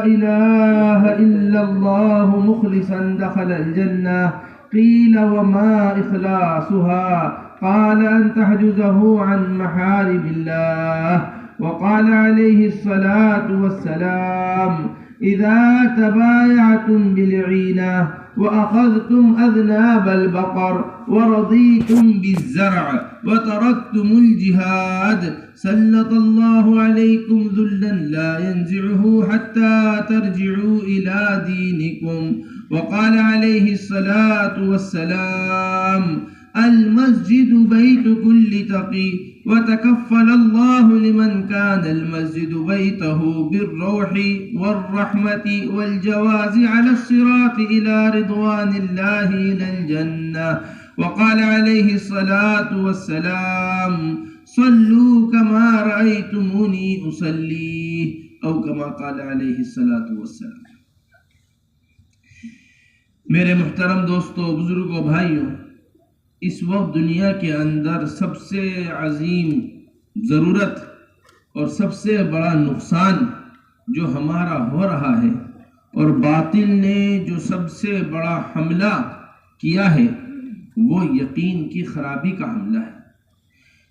إله إلا الله مخلصا دخل الجنة. قيل وما إخلاصها؟ قال أن تحجزه عن محارم الله. وقال عليه الصلاة والسلام: إذا تبايعتم بالعينة وأخذتم أذناب البقر ورضيتم بالزرع وتركتم الجهاد سلط الله عليكم ذلا لا ينزعه حتى ترجعوا إلى دينكم. وقال عليه الصلاة والسلام: المسجد بيت كل تقي وتكفل الله لمن كان المسجد بيته بالروح والرحمة والجواز على الصراط إلى رضوان الله إلى الجنة. وقال عليه الصلاة والسلام: صلوا كما رأيتموني أصلي، أو كما قال عليه الصلاة والسلام. میرے محترم دوستو، بزرگوں، بھائیوں، اس وقت دنیا کے اندر سب سے عظیم ضرورت اور سب سے بڑا نقصان جو ہمارا ہو رہا ہے، اور باطل نے جو سب سے بڑا حملہ کیا ہے، وہ یقین کی خرابی کا حملہ ہے۔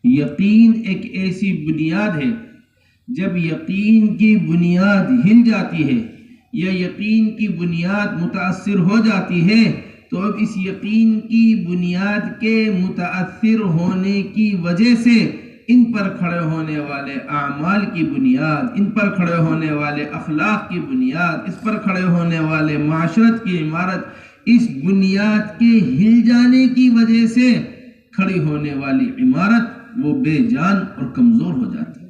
یقین ایک ایسی بنیاد ہے، جب یقین کی بنیاد ہل جاتی ہے یا یقین کی بنیاد متاثر ہو جاتی ہے، تو اب اس یقین کی بنیاد کے متاثر ہونے کی وجہ سے ان پر کھڑے ہونے والے اعمال کی بنیاد، ان پر کھڑے ہونے والے اخلاق کی بنیاد، اس پر کھڑے ہونے والے معاشرت کی عمارت، اس بنیاد کے ہل جانے کی وجہ سے کھڑی ہونے والی عمارت وہ بے جان اور کمزور ہو جاتی ہے۔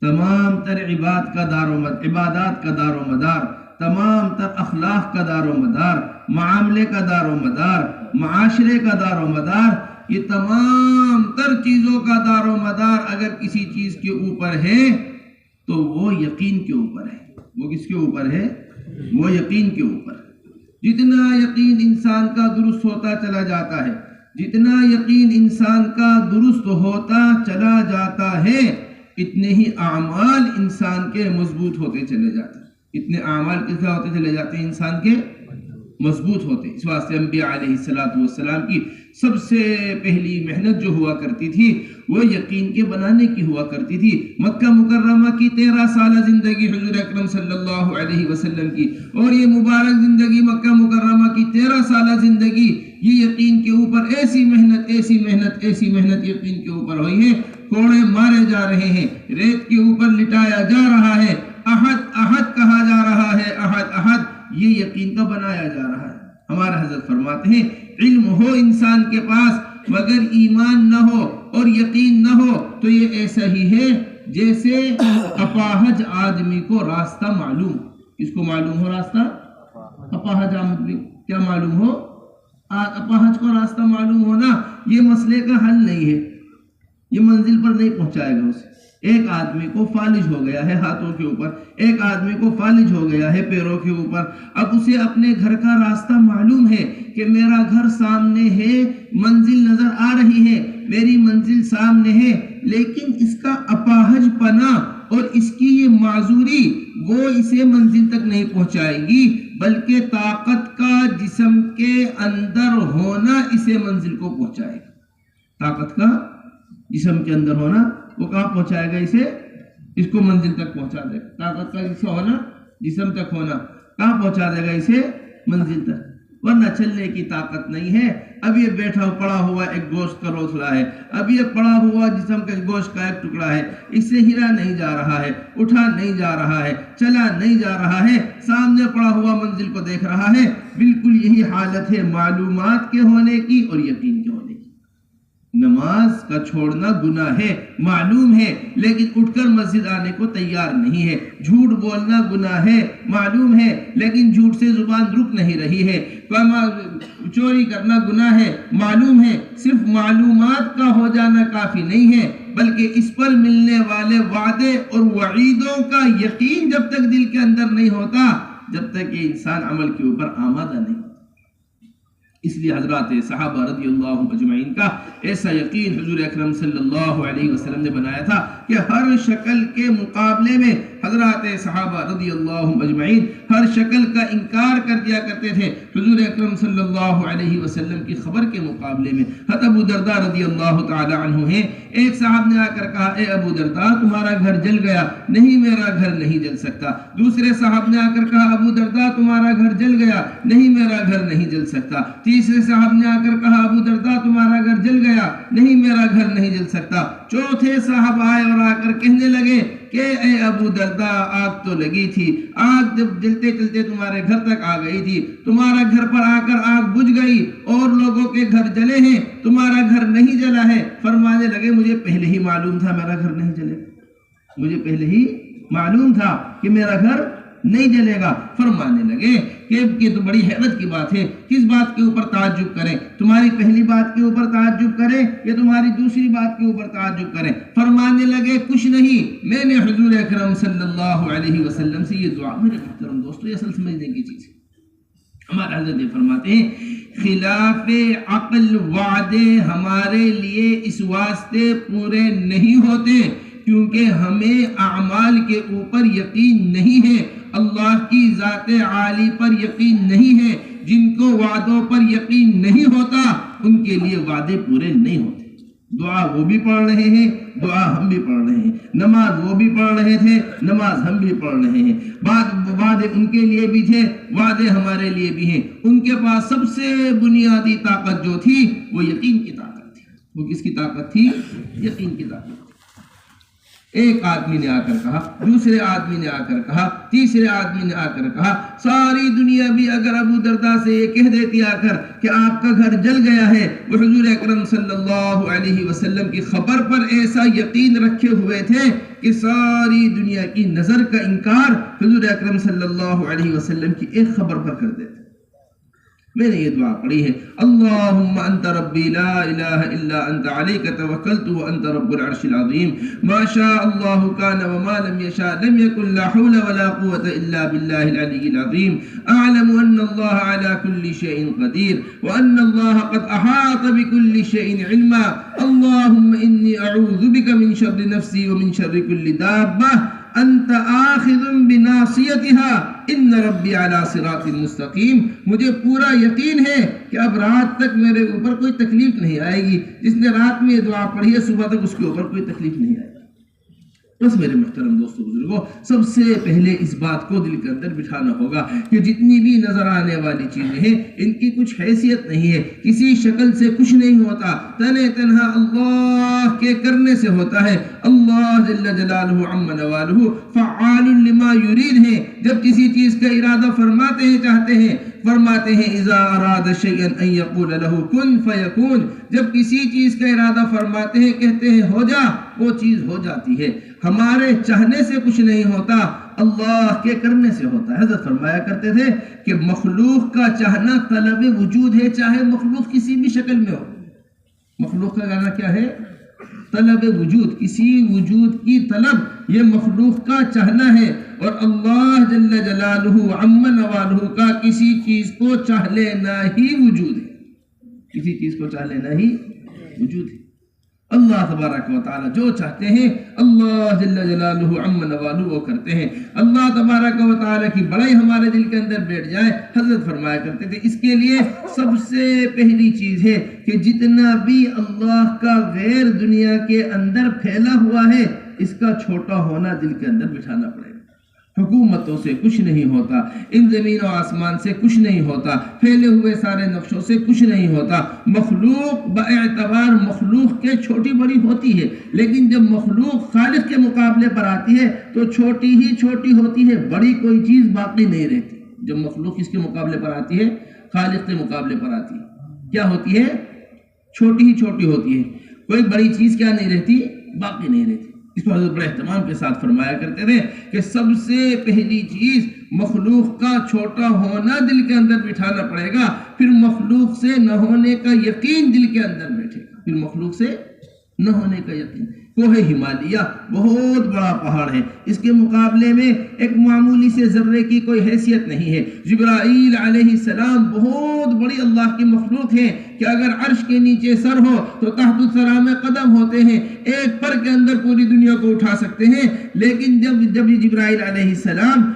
تمام تر عبادات کا دار و مدار، تمام تر اخلاق کا دار و مدار، معاملے کا دار و مدار، معاشرے کا دار و مدار، یہ تمام تر چیزوں کا دار و مدار اگر کسی چیز کے اوپر ہے تو وہ یقین کے اوپر ہے۔ وہ کس کے اوپر ہے؟ وہ یقین کے اوپر۔ جتنا یقین انسان کا درست ہوتا چلا جاتا ہے، جتنا یقین انسان کا درست ہوتا چلا جاتا ہے، اتنے ہی اعمال انسان کے مضبوط ہوتے چلے جاتے ہیں۔ اتنے اعمال کیسے ہوتے چلے جاتے ہیں؟ انسان کے مضبوط ہوتے۔ اس واسطے انبیاء علیہ السلام کی سب سے پہلی محنت جو ہوا کرتی تھی وہ یقین کے بنانے کی ہوا کرتی تھی۔ مکہ مکرمہ کی 13 سالہ زندگی حضور اکرم صلی اللہ علیہ وسلم کی، اور یہ مبارک زندگی مکہ مکرمہ کی 13 سالہ زندگی، یہ یقین کے اوپر ایسی محنت یقین کے اوپر ہوئی ہے۔ کوڑے مارے جا رہے ہیں، ریت کے اوپر لٹایا جا رہا ہے، احد احد کہا جا رہا ہے، احد احد، یہ یقین کا بنایا جا رہا ہے۔ ہمارا حضرت فرماتے ہیں علم ہو انسان کے پاس مگر ایمان نہ ہو اور یقین نہ ہو تو یہ ایسا ہی ہے جیسے اپاہج آدمی کو راستہ معلوم۔ کس کو معلوم ہو راستہ؟ اپاہج آدمی کیا معلوم ہو؟ اپاہج کو راستہ معلوم ہونا یہ مسئلے کا حل نہیں ہے، یہ منزل پر نہیں پہنچائے گا اسے۔ ایک آدمی کو فالج ہو گیا ہے ہاتھوں کے اوپر، ایک آدمی کو فالج ہو گیا ہے پیروں کے اوپر، اب اسے اپنے گھر کا راستہ معلوم ہے کہ میرا گھر سامنے ہے، منزل نظر آ رہی ہے، میری منزل سامنے ہے، لیکن اس کا اپاہج پنا اور اس کی یہ معذوری وہ اسے منزل تک نہیں پہنچائے گی، بلکہ طاقت کا جسم کے اندر ہونا اسے منزل کو پہنچائے گا۔ طاقت کا جسم کے اندر ہونا وہ کہاں پہنچائے گا اسے؟ اس کو منزل تک پہنچا دے گا۔ طاقت کا جسم ہونا، جسم تک ہونا کہاں پہنچا دے گا اسے؟ منزل تک، ورنہ چلنے کی طاقت نہیں ہے۔ اب یہ بیٹھا پڑا ہوا ایک گوشت کا روسلا ہے، اب یہ پڑا ہوا جسم کا گوشت کا ایک ٹکڑا ہے، اس سے ہلا نہیں جا رہا ہے، اٹھا نہیں جا رہا ہے، چلا نہیں جا رہا ہے، سامنے پڑا ہوا منزل کو دیکھ رہا ہے۔ بالکل یہی حالت ہے معلومات کے ہونے کی اور یقین کے ہونے کی۔ نماز کا چھوڑنا گناہ ہے، معلوم ہے، لیکن اٹھ کر مسجد آنے کو تیار نہیں ہے۔ جھوٹ بولنا گناہ ہے، معلوم ہے، لیکن جھوٹ سے زبان رک نہیں رہی ہے۔ چوری کرنا گناہ ہے، معلوم ہے، صرف معلومات کا ہو جانا کافی نہیں ہے، بلکہ اس پر ملنے والے وعدے اور وعیدوں کا یقین جب تک دل کے اندر نہیں ہوتا، جب تک یہ انسان عمل کے اوپر آمادہ نہیں ہوتا۔ اس لیے حضرات صحابہ رضی اللہ اجمعین کا ایسا یقین حضور اکرم صلی اللہ علیہ وسلم نے بنایا تھا۔ کہ ہر شکل کے مقابلے میں حضرات صحابہ رضی اللہ اجمعین ہر شکل کا انکار کر دیا کرتے تھے حضور اکرم صلی اللہ علیہ وسلم کی خبر کے مقابلے میں۔ حضرت ابو درداء رضی اللہ تعالی عنہ ہیں، ایک صاحب نے آ کر کہا اے ابو درداء تمہارا گھر جل گیا، نہیں میرا گھر نہیں جل سکتا۔ دوسرے صاحب نے آ کر کہا ابو درداء تمہارا گھر جل گیا، نہیں میرا گھر نہیں جل سکتا۔ تیسرے صاحب نے آ کر کہا ابو درداء تمہارا گھر جل گیا، نہیں میرا گھر نہیں جل سکتا۔ چوتھے صاحب آئے اور آ کر کہنے لگے کہ اے ابو درداء آگ تو لگی تھی، آگ جب جلتے چلتے تمہارے گھر تک آ گئی تھی، تمہارا گھر پر آ کر آگ بجھ گئی اور لوگوں کے گھر جلے ہیں، تمہارا گھر نہیں جلا ہے۔ فرمانے لگے مجھے پہلے ہی معلوم تھا میرا گھر نہیں جلے گا، مجھے پہلے ہی معلوم تھا کہ میرا گھر نہیں جلے گا۔ فرمانے لگے کہ یہ تو بڑی حیرت کی بات ہے، کس بات کے اوپر تعجب کریں؟ تمہاری پہلی بات کے اوپر تعجب کریں یا تمہاری دوسری بات کے اوپر تعجب کریں؟ فرمانے لگے کچھ نہیں، میں نے حضور اکرم صلی اللہ علیہ وسلم سے یہ دعا، میرے محترم دوستو یہ اصل سمجھنے کی چیز ہے۔ ہمارے حضرت فرماتے ہیں خلاف عقل وعدے ہمارے لیے اس واسطے پورے نہیں ہوتے کیونکہ ہمیں اعمال کے اوپر یقین نہیں ہے، اللہ کی ذات عالی پر یقین نہیں ہے۔ جن کو وعدوں پر یقین نہیں ہوتا ان کے لیے وعدے پورے نہیں ہوتے۔ دعا وہ بھی پڑھ رہے ہیں، دعا ہم بھی پڑھ رہے ہیں، نماز وہ بھی پڑھ رہے تھے، نماز ہم بھی پڑھ رہے ہیں، وعدے ان کے لیے بھی تھے، وعدے ہمارے لیے بھی ہیں۔ ان کے پاس سب سے بنیادی طاقت جو تھی وہ یقین کی طاقت تھی۔ وہ کس کی طاقت تھی؟ یقین کی طاقت۔ ایک آدمی نے آ کر کہا، دوسرے آدمی نے آ کر کہا، تیسرے آدمی نے آ کر کہا، ساری دنیا بھی اگر ابو درداء سے یہ کہہ دیتی آ کر کہ آپ کا گھر جل گیا ہے، وہ حضور اکرم صلی اللہ علیہ وسلم کی خبر پر ایسا یقین رکھے ہوئے تھے کہ ساری دنیا کی نظر کا انکار حضور اکرم صلی اللہ علیہ وسلم کی ایک خبر پر کر دیتے۔ میں نے یہ دعا پڑھی ہے، اللہم انت ربی لا الہ الا انت علیک توکلت وانت رب العرش العظیم ما شاء اللہ کان وما لم یشاء لم یکن لا حول ولا قوة الا باللہ العلی العظیم اعلم ان اللہ علی کل شیء قدیر وان اللہ قد احاط بكل شیء علما اللہم انی اعوذ بک من شر نفسی ومن شر کل دابہ انت آخذ بناصیتها ان ربی علی صراط مستقیم۔ مجھے پورا یقین ہے کہ اب رات تک میرے اوپر کوئی تکلیف نہیں آئے گی، جس نے رات میں یہ دعا پڑھی ہے صبح تک اس کے اوپر کوئی تکلیف نہیں آئے گی۔ بس میرے محترم دوستو بزرگوں، سب سے پہلے اس بات کو دل کے اندر بٹھانا ہوگا کہ جتنی بھی نظر آنے والی چیزیں ہیں ان کی کچھ حیثیت نہیں ہے، کسی شکل سے کچھ نہیں ہوتا، تنہا تنہا اللہ کے کرنے سے ہوتا ہے۔ اللہ جل جلالہ عم نوالہ فعال لما یرید ہے، جب کسی چیز کا ارادہ فرماتے ہیں چاہتے ہیں، فرماتے ہیں اذا اراد شیئا ان یقول له کن فیکون، جب کسی چیز کا ارادہ فرماتے ہیں کہتے ہیں ہو جا، وہ چیز ہو جاتی ہے۔ ہمارے چاہنے سے کچھ نہیں ہوتا، اللہ کے کرنے سے ہوتا ہے۔ حضرت فرمایا کرتے تھے کہ مخلوق کا چاہنا طلب وجود ہے، چاہے مخلوق کسی بھی شکل میں ہو۔ مخلوق کا کہنا کیا ہے؟ طلب وجود، کسی وجود کی طلب، یہ مخلوق کا چاہنا ہے۔ اور اللہ جل جلالہ عم نوالہ کا کسی چیز کو چاہ لینا ہی وجود ہے، کسی چیز کو چاہ لینا ہی وجود ہے۔ اللہ تبارک و تعالی جو چاہتے ہیں اللہ جل جلالہ عم نوالہ وہ کرتے ہیں۔ اللہ تبارک و تعالی کی بڑائی ہمارے دل کے اندر بیٹھ جائے۔ حضرت فرمایا کرتے تھے اس کے لیے سب سے پہلی چیز ہے کہ جتنا بھی اللہ کا غیر دنیا کے اندر پھیلا ہوا ہے اس کا چھوٹا ہونا دل کے اندر بٹھانا پڑے گا۔ حکومتوں سے کچھ نہیں ہوتا، ان زمین و آسمان سے کچھ نہیں ہوتا، پھیلے ہوئے سارے نقشوں سے کچھ نہیں ہوتا۔ مخلوق باعتبار مخلوق کے چھوٹی بڑی ہوتی ہے، لیکن جب مخلوق خالق کے مقابلے پر آتی ہے تو چھوٹی ہی چھوٹی ہوتی ہے، بڑی کوئی چیز باقی نہیں رہتی۔ جب مخلوق اس کے مقابلے پر آتی ہے، خالق کے مقابلے پر آتی ہے، کیا ہوتی ہے؟ چھوٹی ہی چھوٹی ہوتی ہے، کوئی بڑی چیز کیا نہیں رہتی؟ باقی نہیں رہتی۔ اس پر حضرت بڑے اہتمام کے ساتھ فرمایا کرتے تھے کہ سب سے پہلی چیز مخلوق کا چھوٹا ہونا دل کے اندر بٹھانا پڑے گا، پھر مخلوق سے نہ ہونے کا یقین دل کے اندر بیٹھے گا، پھر مخلوق سے نہ ہونے کا یقین۔ کوہ ہمالیہ بہت بڑا پہاڑ ہے، اس کے مقابلے میں ایک معمولی سے ذرے کی کوئی حیثیت نہیں ہے۔ جبرائیل علیہ السلام بہت بڑی اللہ کی مخلوق ہے کہ اگر عرش کے نیچے سر ہو تو تحت الثری میں قدم ہوتے ہیں، ایک پر کے اندر پوری دنیا کو اٹھا سکتے ہیں۔ لیکن جب جبرائیل علیہ السلام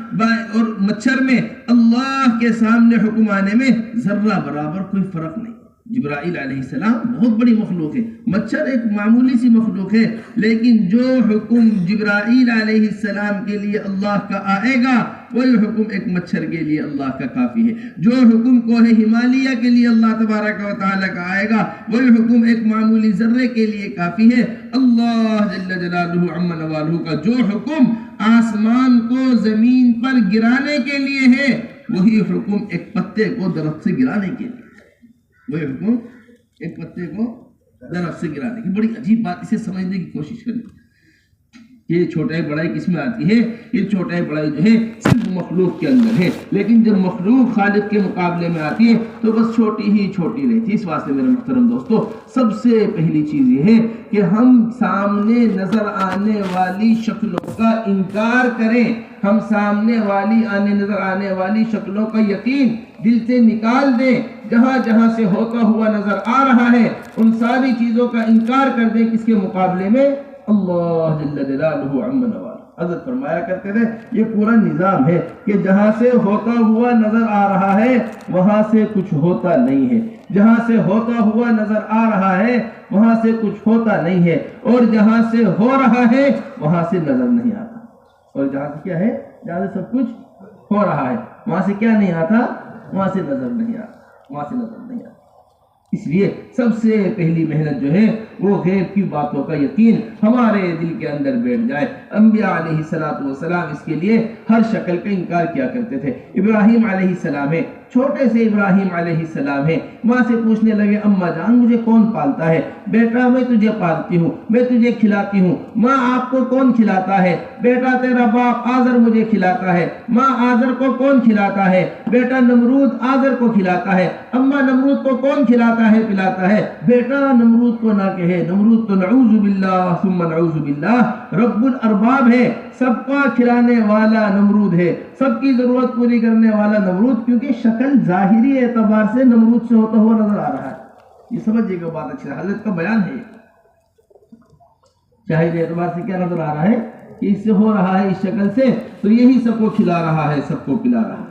اور مچھر میں اللہ کے سامنے حکم آنے میں ذرہ برابر کوئی فرق نہیں۔ جبرائیل علیہ السلام بہت بڑی مخلوق ہے، مچھر ایک معمولی سی مخلوق ہے، لیکن جو حکم جبرائیل علیہ السلام کے لیے اللہ کا آئے گا وہی حکم ایک مچھر کے لیے اللہ کا کافی ہے۔ جو حکم کوہ ہمالیہ کے لیے اللہ تبارک و تعالیٰ کا آئے گا وہی حکم ایک معمولی ذرے کے لیے کافی ہے۔ اللہ جل جلالہ عم نوالہ کا جو حکم آسمان کو زمین پر گرانے کے لیے ہے وہی حکم ایک پتے کو درخت سے گرانے کے لیے، وہی حکم ایک پتے کو درخت سے گرانے کی۔ بڑی عجیب بات، اسے سمجھنے کی کوشش کریں۔ یہ چھوٹائی بڑائی کس میں آتی ہے؟ یہ چھوٹائی بڑائی جو ہے صرف مخلوق کے اندر ہے، لیکن جب مخلوق خالق کے مقابلے میں آتی ہے تو بس چھوٹی ہی چھوٹی رہتی ہے۔ اس واسطے میرے محترم دوستو، سب سے پہلی چیز یہ ہے کہ ہم سامنے نظر آنے والی شکلوں کا انکار کریں، ہم سامنے نظر آنے والی شکلوں کا یقین دل سے نکال دیں، جہاں جہاں سے ہوتا ہوا نظر آ رہا ہے ان ساری چیزوں کا انکار کر دیں۔ کس کے مقابلے میں؟ اللہ جل جلالہ عم نوالہ۔ حضرت فرمایا کرتے تھے یہ پورا نظام ہے کہ جہاں سے ہوتا ہوا نظر آ رہا ہے وہاں سے کچھ ہوتا نہیں ہے، جہاں سے ہوتا ہوا نظر آ رہا ہے وہاں سے کچھ ہوتا نہیں ہے، اور جہاں سے ہو رہا ہے وہاں سے نظر نہیں آتا، اور جہاں سے کیا ہے؟ جہاں سے سب کچھ ہو رہا ہے وہاں سے کیا نہیں آتا؟ وہاں سے نظر نہیں آتا، وہاں سے نظر نہیں آتا۔ اس لیے سب سے پہلی محنت جو ہے وہ غیب کی باتوں کا یقین ہمارے دل کے اندر بیٹھ جائے۔ انبیاء علیہ السلام اس کے لیے ہر شکل کا انکار کیا کرتے تھے۔ ابراہیم علیہ السلام ہے، چھوٹے سے ابراہیم علیہ السلام ہے، ماں سے پوچھنے لگے اماں جان مجھے کون پالتا ہے؟ بیٹا میں تجھے پالتی ہوں، میں تجھے کھلاتی ہوں۔ ماں آپ کو کون کھلاتا ہے؟ بیٹا تیرا باپ آزر مجھے کھلاتا ہے۔ ماں آزر کو کون کھلاتا ہے؟ بیٹا نمرود آزر کو کھلاتا ہے۔ اماں نمرود کو کون کھلاتا ہے پلاتا ہے؟ بیٹا نمرود کو نہ کہے، نمرود تو نعوذ باللہ ثم نعوذ باللہ رب الارباب ہے، سب کا کھلانے والا نمرود ہے، سب کی ضرورت پوری کرنے والا نمرود، کیونکہ شکل ظاہری اعتبار سے نمرود سے ہوتا ہوا نظر آ رہا ہے۔ یہ سمجھئے گا بات اچھی ہے، حضرت کا بیان ہے۔ ظاہری اعتبار سے کیا نظر آ رہا ہے کہ اس سے ہو رہا ہے، اس شکل سے، تو یہی سب کو کھلا رہا ہے، سب کو پلا رہا ہے۔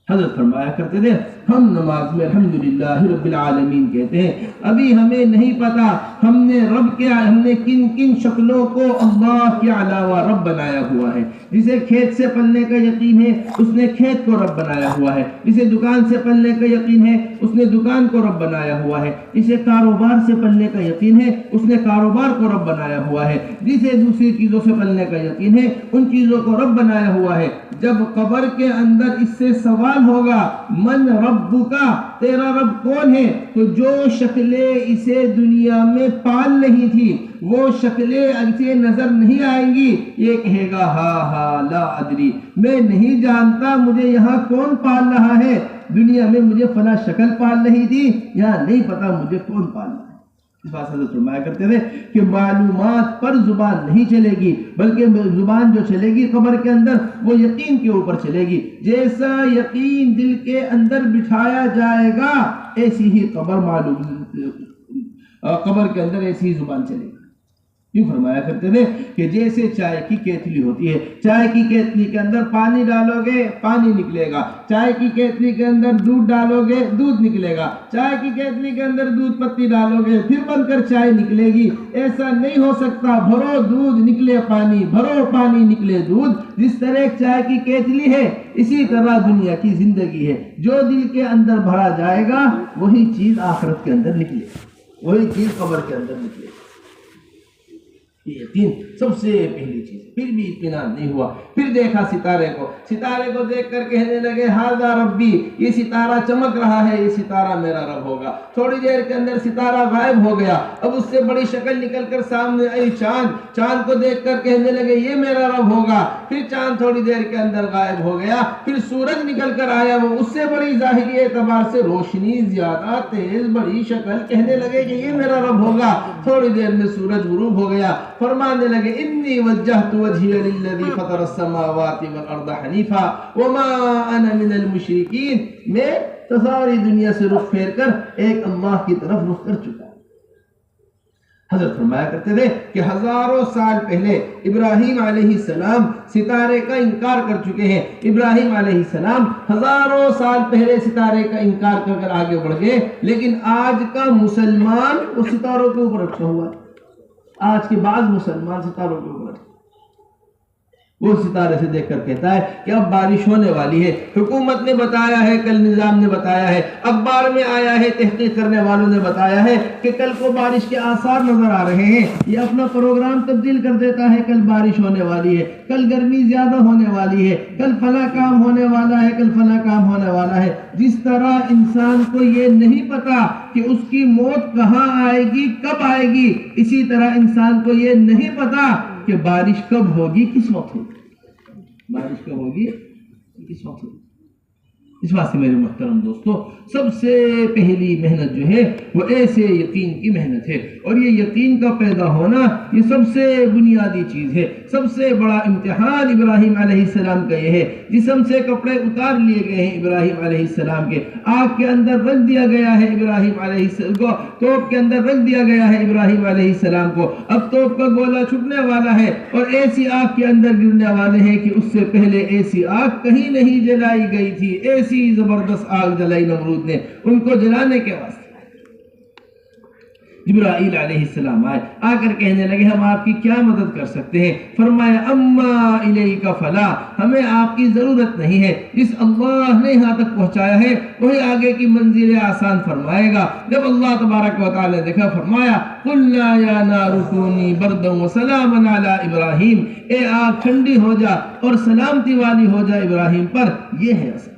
حضرت فرمایا کرتے تھے ہم نماز میں الحمدللہ رب العالمین کہتے ہیں، ابھی ہمیں نہیں پتا ہم نے کن کن شکلوں کو اللہ کے علاوہ رب بنایا ہوا ہے۔ جسے کھیت سے پلنے کا یقین ہے اس نے کھیت کو رب بنایا ہوا ہے، جسے دکان سے پلنے کا یقین ہے اس نے دکان کو رب بنایا ہوا ہے، جسے کاروبار سے پلنے کا یقین ہے اس نے کاروبار کو رب بنایا ہوا ہے، جسے دوسری چیزوں سے پلنے کا یقین ہے ان چیزوں کو رب بنایا ہوا ہے۔ جب قبر کے اندر اس سے سوال ہوگا من ربکا، تیرا رب کون ہے، تو جو شکلیں اسے دنیا میں پال نہیں تھی وہ شکلیں اسے نظر نہیں آئیں گی، یہ کہے گا ہاں لا ادری، میں نہیں جانتا مجھے یہاں کون پال رہا ہے، دنیا میں مجھے فلاں شکل پال رہی تھی، یہاں نہیں پتا مجھے کون پال رہا ہے۔ اس بات حضرت فرمایا کرتے تھے کہ معلومات پر زبان نہیں چلے گی، بلکہ زبان جو چلے گی قبر کے اندر وہ یقین کے اوپر چلے گی۔ جیسا یقین دل کے اندر بٹھایا جائے گا ایسی ہی قبر کے اندر ایسی ہی زبان چلے گی۔ یوں فرمایا کرتے تھے کہ جیسے چائے کی کیتلی ہوتی ہے، چائے کی کیتلی کے اندر پانی ڈالو گے پانی نکلے گا، چائے کی کیتلی کے اندر دودھ ڈالو گے دودھ نکلے گا، چائے کی کیتلی کے اندر دودھ پتی ڈالو گے پھر بن کر چائے نکلے گی۔ ایسا نہیں ہو سکتا، بھرو دودھ نکلے پانی، بھرو پانی نکلے دودھ۔ جس طرح ایک چائے کی کیتلی ہے اسی طرح دنیا کی زندگی ہے، جو دل کے اندر بھرا جائے گا وہی چیز آخرت کے اندر نکلے، وہی چیز قبر کے اندر نکلے۔ یہ یقین سب سے پہلی چیز ہے۔ پھر بھی اطمینان نہیں ہوا، پھر دیکھا ستارے کو دیکھ کر کہنے لگے ھذا ربی، یہ ستارہ چمک رہا ہے، یہ ستارہ میرا رب ہوگا۔ تھوڑی دیر کے اندر ستارہ غائب ہو گیا، اب اس سے بڑی شکل نکل کر سامنے آئی چاند کو دیکھ کر کہنے لگے یہ میرا رب ہوگا۔ پھر چاند تھوڑی دیر کے اندر غائب ہو گیا، پھر سورج نکل کر آیا، وہ اس سے بڑی ظاہری اعتبار سے روشنی زیادہ تیز بڑی شکل، کہنے لگے کہ یہ میرا رب ہوگا۔ تھوڑی دیر میں سورج غروب ہو گیا، فرمانے لگے انی وجہت وجہی للذی فطر السماوات والارض حنیفا وما انا من المشرکین، میں ساری دنیا سے رخ پھیر کر ایک اللہ کی طرف رخ کر چکا۔ حضرت فرمایا کرتے تھے کہ ہزاروں سال پہلے ابراہیم علیہ السلام ستارے کا انکار کر چکے ہیں۔ ابراہیم علیہ السلام ہزاروں سال پہلے ستارے کا انکار کر کر آگے بڑھ گئے، لیکن آج کا مسلمان وہ ستاروں کے اوپر رکھا ہوا ہے۔ آج کے بعض مسلمان ستاروں کے اوپر وہ ستارے سے دیکھ کر کہتا ہے کہ اب بارش ہونے والی ہے، حکومت نے بتایا ہے، کل نظام نے بتایا ہے، اخبار میں آیا ہے، تحقیق کرنے والوں نے بتایا ہے کہ کل کو بارش کے آثار نظر آ رہے ہیں۔ یہ اپنا پروگرام تبدیل کر دیتا ہے، کل بارش ہونے والی ہے، کل گرمی زیادہ ہونے والی ہے، کل فلاں کام ہونے والا ہے، کل فلاں کام ہونے والا ہے۔ جس طرح انسان کو یہ نہیں پتا کہ اس کی موت کہاں آئے گی، کب آئے گی، اسی طرح انسان کو یہ نہیں پتا کہ بارش کب ہوگی، کس وقت ہوگی، بارش کب ہوگی، کس وقت ہوگی۔ اس واسطے میرے محترم دوستو، سب سے پہلی محنت جو ہے وہ ایسے یقین کی محنت ہے، اور یہ یقین کا پیدا ہونا یہ سب سے بنیادی چیز ہے۔ سب سے بڑا امتحان ابراہیم علیہ السلام کا یہ ہے، جسم سے کپڑے اتار لیے گئے ہیں ابراہیم علیہ السلام کے، آگ کے اندر رکھ دیا گیا ہے ابراہیم علیہ السلام کو، توپ کے اندر رکھ دیا گیا ہے ابراہیم علیہ السلام کو، اب توپ کا گولہ چھٹنے والا ہے اور ایسی آگ کے اندر گرنے والے ہیں کہ اس سے پہلے ایسی آگ کہیں نہیں جلائی گئی تھی۔ ایسی زبردست آگ جلائی نمرود نے ان کو جلانے کے واسطے۔ جبرائیل علیہ السلام آئے، آ کر کہنے لگے ہم آپ کی کیا مدد کر سکتے ہیں؟ فرمایا اما الیک فلا، ہمیں آپ کی ضرورت نہیں ہے، جس اللہ نے یہاں تک پہنچایا ہے وہی آگے کی منزل آسان فرمائے گا۔ جب اللہ تبارک و تعالی نے دیکھا، فرمایا قلنا یا نار کونی بردا وسلاما علی ابراہیم، اے آگ ٹھنڈی ہو جا اور سلامتی والی ہو جا ابراہیم پر۔ یہ ہے اصل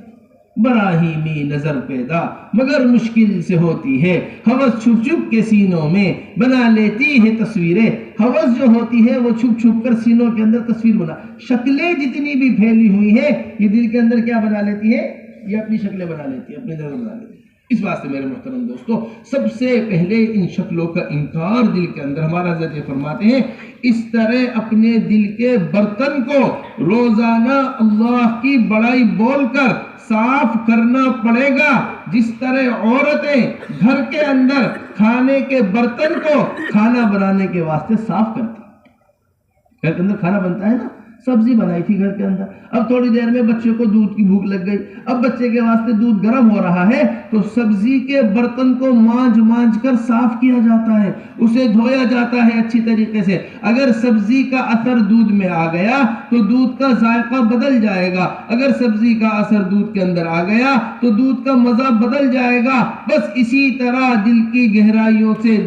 براہیمی نظر پیدا مگر مشکل سے ہوتی ہے، ہوس چھپ چھپ کے سینوں میں بنا لیتی ہے تصویریں۔ ہوس جو ہوتی ہے وہ چھپ چھپ کر سینوں کے اندر تصویر بنا، شکلیں جتنی بھی پھیلی ہوئی ہیں یہ دل کے اندر کیا بنا لیتی ہے؟ یہ اپنی شکلیں بنا لیتی ہے، اپنی نظر بنا لیتی ہے۔ اس واسطے میرے محترم دوستو، سب سے پہلے ان شکلوں کا انکار دل کے اندر، ہمارا حضرت یہ فرماتے ہیں اس طرح اپنے دل کے برتن کو روزانہ اللہ کی بڑائی بول کر صاف کرنا پڑے گا، جس طرح عورتیں گھر کے اندر کھانے کے برتن کو کھانا بنانے کے واسطے صاف کرتی ہیں۔ گھر کے اندر کھانا بنتا ہے نا، سبزی بنائی تھی گھر کے اندر، اب تھوڑی دیر میں بچے کو دودھ کی بھوک لگ گئی، اب بچے کے واسطے دودھ گرم ہو رہا ہے تو سبزی کے برتن کو مانج کر صاف کیا جاتا ہے، اسے دھویا جاتا ہے اچھی طریقے سے۔ اگر سبزی کا اثر دودھ میں آ گیا تو دودھ کا ذائقہ بدل جائے گا، اگر سبزی کا اثر دودھ کے اندر آ گیا تو دودھ کا مزہ بدل جائے گا۔ بس اسی طرح دل کی گہرائیوں سے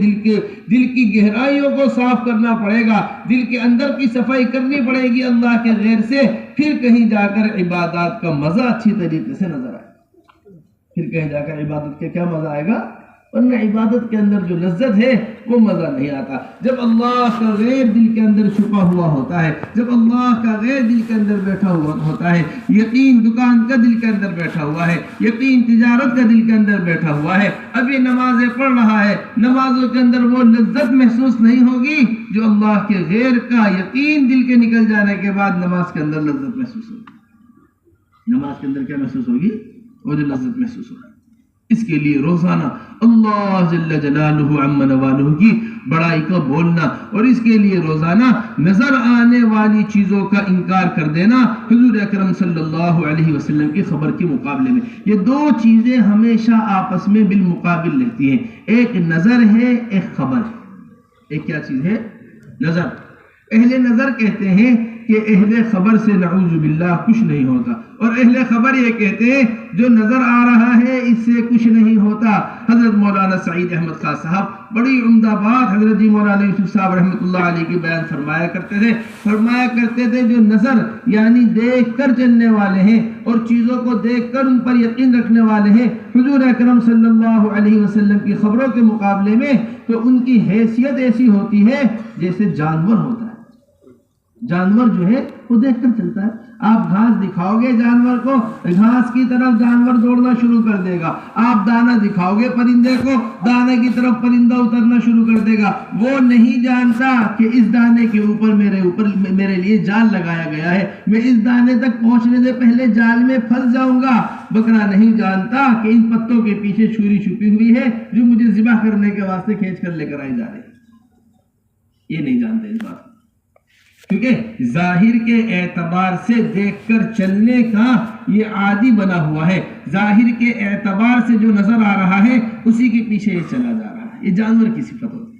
دل کی گہرائیوں کو صاف کرنا پڑے گا، دل کے اندر کی صفائی کرنی پڑے گی اللہ کے غیر سے، پھر کہیں جا کر عبادات کا مزہ اچھی طریقے سے نظر آئے گا۔ پھر کہیں جا کر عبادت کے کیا مزہ آئے گا؟ ورنہ عبادت کے اندر جو لذت ہے وہ مزہ نہیں آتا۔ جب اللہ کا غیر دل کے اندر چھپا ہوا ہوتا ہے، جب اللہ کا غیر دل کے اندر بیٹھا ہوا ہوتا ہے، یقین دکان کا دل کے اندر بیٹھا ہوا ہے، یقین تجارت کا دل کے اندر بیٹھا ہوا ہے، ابھی نمازیں پڑھ رہا ہے، نمازوں کے اندر وہ لذت محسوس نہیں ہوگی جو اللہ کے غیر کا یقین دل کے نکل جانے کے بعد نماز کے اندر لذت محسوس ہوگی۔ نماز کے اندر کیا محسوس ہوگی؟ وہ جو لذت محسوس ہوگی۔ اس کے لیے روزانہ اللہ جل جلالہ عم نوالہ کی بڑائی کا بولنا، اور اس کے لیے روزانہ نظر آنے والی چیزوں کا انکار کر دینا حضور اکرم صلی اللہ علیہ وسلم کی خبر کے مقابلے میں۔ یہ دو چیزیں ہمیشہ آپس میں بالمقابل رہتی ہیں، ایک نظر ہے، ایک خبر ہے۔ ایک کیا چیز ہے؟ نظر۔ اہل نظر کہتے ہیں کہ اہل خبر سے نعوذ باللہ کچھ نہیں ہوتا، اور اہل خبر یہ کہتے ہیں جو نظر آ رہا ہے اس سے کچھ نہیں ہوتا۔ حضرت مولانا سعید احمد خان صاحب بڑی عمدہ بات حضرت جی مولانا یوسف صاحب رحمۃ اللہ علیہ کی بیان فرمایا کرتے تھے جو نظر یعنی دیکھ کر چلنے والے ہیں اور چیزوں کو دیکھ کر ان پر یقین رکھنے والے ہیں، حضور اکرم صلی اللہ علیہ وسلم کی خبروں کے مقابلے میں تو ان کی حیثیت ایسی ہوتی ہے جیسے جانور ہوتا ہے۔ جانور جو ہے وہ دیکھ کر چلتا ہے، آپ گھاس دکھاؤ گے جانور کو، گھاس کی طرف جانور دوڑنا شروع کر دے گا، آپ دانا دکھاؤ گے پرندے کو، دانے کی طرف پرندہ اترنا شروع کر دے گا۔ وہ نہیں جانتا کہ اس دانے کے اوپر میرے لیے جال لگایا گیا ہے، میں اس دانے تک پہنچنے سے پہلے جال میں پھنس جاؤں گا۔ بکرا نہیں جانتا کہ ان پتوں کے پیچھے چھری چھپی ہوئی ہے جو مجھے ذبح کرنے کے واسطے کھینچ کر لے کر آئی جا رہی ہے، یہ نہیں جانتے اس بات کو، کیونکہ ظاہر کے اعتبار سے دیکھ کر چلنے کا یہ عادی بنا ہوا ہے، ظاہر کے اعتبار سے جو نظر آ رہا ہے اسی کے پیچھے یہ چلا جا رہا ہے، یہ جانور کی صفت ہوتی ہے۔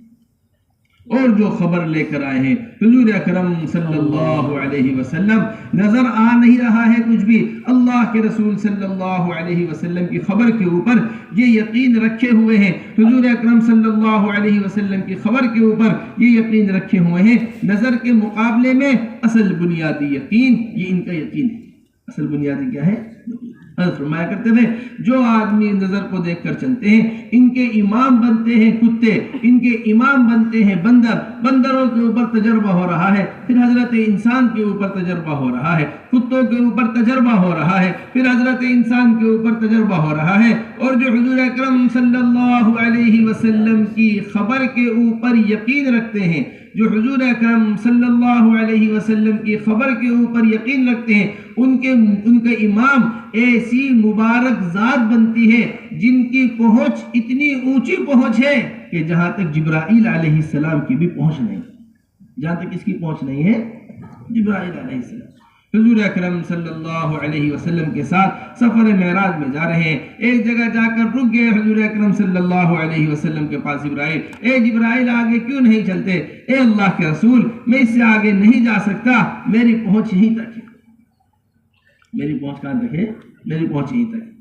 اور جو خبر لے کر آئے ہیں حضور اکرم صلی اللہ علیہ وسلم، نظر آ نہیں رہا ہے کچھ بھی، اللہ کے رسول صلی اللہ علیہ وسلم کی خبر کے اوپر یہ یقین رکھے ہوئے ہیں، حضور اکرم صلی اللہ علیہ وسلم کی خبر کے اوپر یہ یقین رکھے ہوئے ہیں۔ نظر کے مقابلے میں اصل بنیادی یقین یہ ان کا یقین ہے۔ اصل بنیادی کیا ہے؟ حضرت فرمایا کرتے تھے جو آدمی نظر کو دیکھ کر چلتے ہیں ان کے امام بنتے ہیں کتے، ان کے امام بنتے ہیں بندر، بندروں کے اوپر تجربہ ہو رہا ہے، پھر حضرت انسان کے اوپر تجربہ ہو رہا ہے، کتوں کے اوپر تجربہ ہو رہا ہے، پھر حضرت انسان کے اوپر تجربہ ہو رہا ہے۔ اور جو حضور اکرم صلی اللہ علیہ وسلم کی خبر کے اوپر یقین رکھتے ہیں، جو حضور اکرم صلی اللہ علیہ وسلم کی خبر کے اوپر یقین رکھتے ہیں، ان کے امام ایسی مبارک ذات بنتی ہے جن کی پہنچ اتنی اونچی پہنچ ہے کہ جہاں تک جبرائیل علیہ السلام کی بھی پہنچ نہیں، جہاں تک اس کی پہنچ نہیں ہے جبرائیل علیہ السلام۔ حضور اکرم صلی اللہ علیہ وسلم کے ساتھ سفر معراج میں جا رہے ہیں، ایک جگہ جا کر رک گئے حضور اکرم صلی اللہ علیہ وسلم کے پاس جبرائیل، اے جبرائیل آگے کیوں نہیں چلتے؟ اے اللہ کے رسول میں اس سے آگے نہیں جا سکتا، میری پہنچ یہیں تک ہے۔ میری پہنچ کہاں تک ہے؟ میری پہنچ یہیں تک ہے۔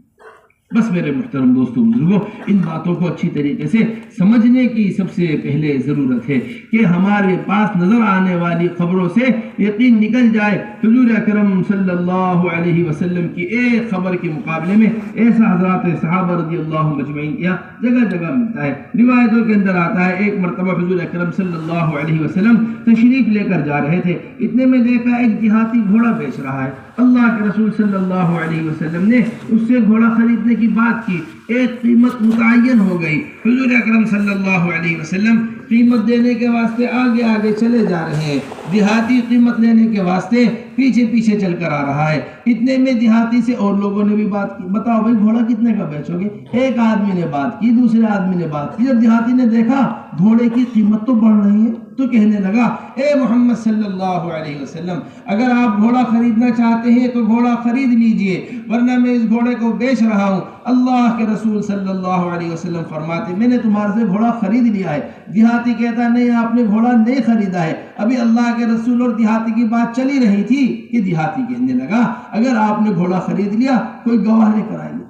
بس میرے محترم دوستوں بزرگوں، ان باتوں کو اچھی طریقے سے سمجھنے کی سب سے پہلے ضرورت ہے کہ ہمارے پاس نظر آنے والی خبروں سے یقین نکل جائے۔ حضور اکرم صلی اللہ علیہ وسلم کی ایک خبر کے مقابلے میں ایسا حضرات صحابہ رضی اللہ مجمعین کیا جگہ جگہ ملتا ہے۔ روایتوں کے اندر آتا ہے ایک مرتبہ حضور اکرم صلی اللہ علیہ وسلم تشریف لے کر جا رہے تھے، اتنے میں دیکھا ایک دیہاتی گھوڑا بیچ رہا ہے۔ اللہ کے رسول صلی اللہ علیہ وسلم نے اس سے گھوڑا خریدنے کی بات کی، ایک قیمت متعین ہو گئی، حضور اکرم صلی اللہ علیہ وسلم قیمت دینے کے واسطے آگے آگے چلے جا رہے ہیں، دیہاتی قیمت لینے کے واسطے پیچھے پیچھے چل کر آ رہا ہے۔ اتنے میں دیہاتی سے اور لوگوں نے بھی بات کی، بتاؤ بھائی گھوڑا کتنے کا بیچو گے؟ ایک آدمی نے بات کی، دوسرے آدمی نے بات کی، جب دیہاتی نے دیکھا گھوڑے کی قیمت تو بڑھ رہی ہے تو کہنے لگا اے محمد صلی اللہ علیہ وسلم اگر آپ گھوڑا خریدنا چاہتے ہیں تو گھوڑا خرید لیجئے، ورنہ میں اس گھوڑے کو بیچ رہا ہوں۔ اللہ کے رسول صلی اللہ علیہ وسلم فرماتے میں نے تمہارے سے گھوڑا خرید لیا ہے۔ دیہاتی کہتا نہیں آپ نے گھوڑا نہیں خریدا ہے۔ ابھی اللہ کے رسول اور دیہاتی کی بات چلی رہی تھی کہ دیہاتی کہنے لگا اگر آپ نے گھوڑا خرید لیا کوئی گواہ لے کر آئیے۔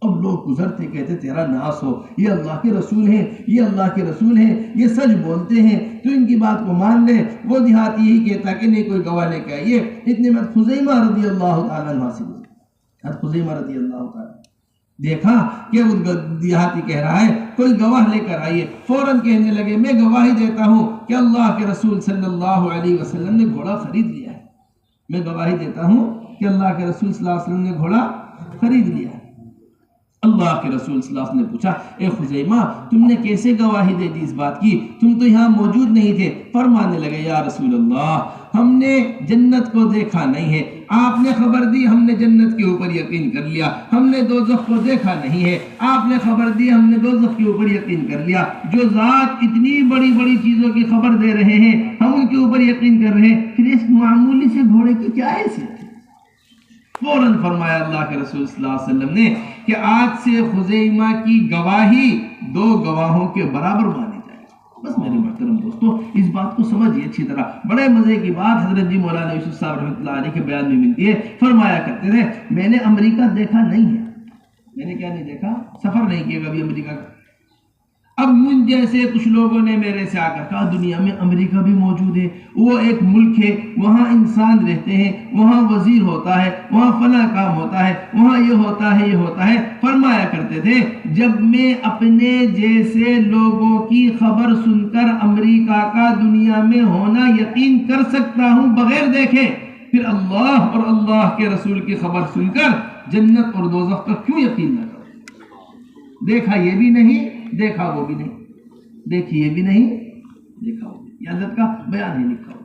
اب لوگ گزرتے کہتے تیرا ناس ہو، یہ اللہ کے رسول ہیں، یہ اللہ کے رسول ہیں، یہ سچ بولتے ہیں تو ان کی بات کو مان لے۔ وہ دیہاتی یہی کہتا کہ نہیں کوئی گواہ لے کے آئیے۔ اتنے میں خزیمہ رضی اللہ تعالیٰ عنہ سے گزرے، خزیمہ رضی اللہ تعالیٰ دیکھا کہ وہ دیہاتی کہہ رہا ہے کوئی گواہ لے کر آئیے، فوراً کہنے لگے میں گواہی دیتا ہوں کہ اللہ کے رسول صلی اللہ علیہ وسلم نے گھوڑا خرید لیا ہے، میں گواہی دیتا ہوں کہ اللہ کے رسول صلی اللہ علیہ وسلم نے گھوڑا خرید لیا ہے۔ اللہ کے رسول صلی اللہ علیہ وسلم نے پوچھا اے خزیمہ تم نے کیسے گواہی دے دی اس بات کی؟ تم تو یہاں موجود نہیں تھے۔ فرمانے لگے یا رسول اللہ ہم نے جنت کو دیکھا نہیں ہے، آپ نے خبر دی ہم نے جنت کے اوپر یقین کر لیا، ہم نے دوزخ کو دیکھا نہیں ہے، آپ نے خبر دی ہم نے دوزخ کے اوپر یقین کر لیا۔ جو ذات اتنی بڑی بڑی چیزوں کی خبر دے رہے ہیں ہم ان کے اوپر یقین کر رہے ہیں، پھر اس معمولی سے گھوڑے کی کیا حیثیت ہے؟ فوراً فرمایا اللہ کے رسول صلی اللہ علیہ وسلم نے کہ آج سے خزیمہ کی گواہی 2 گواہوں کے برابر مانی جائے، بس میرے محترم دوستو اس بات کو سمجھیے اچھی طرح. بڑے مزے کی بات حضرت جی مولانا یوسف صاحب رحمۃ اللہ علیہ کے بیان میں ملتی ہے. فرمایا کرتے تھے میں نے امریکہ دیکھا نہیں ہے. میں نے کیا نہیں دیکھا؟ سفر نہیں کیا کبھی امریکہ کا. اب مجھ جیسے کچھ لوگوں نے میرے سے آ کر کہا دنیا میں امریکہ بھی موجود ہے, وہ ایک ملک ہے, وہاں انسان رہتے ہیں, وہاں وزیر ہوتا ہے, وہاں فلاں کام ہوتا ہے, وہاں یہ ہوتا ہے, یہ ہوتا ہے. فرمایا کرتے تھے جب میں اپنے جیسے لوگوں کی خبر سن کر امریکہ کا دنیا میں ہونا یقین کر سکتا ہوں بغیر دیکھے, پھر اللہ اور اللہ کے رسول کی خبر سن کر جنت اور دوزخ کا کیوں یقین نہ کروں؟ دیکھا یہ بھی نہیں, دیکھا وہ بھی نہیں, دیکھی یہ بھی نہیں, دیکھا وہ بھی. یہ حضرت کا بیان ہے لکھا ہوا.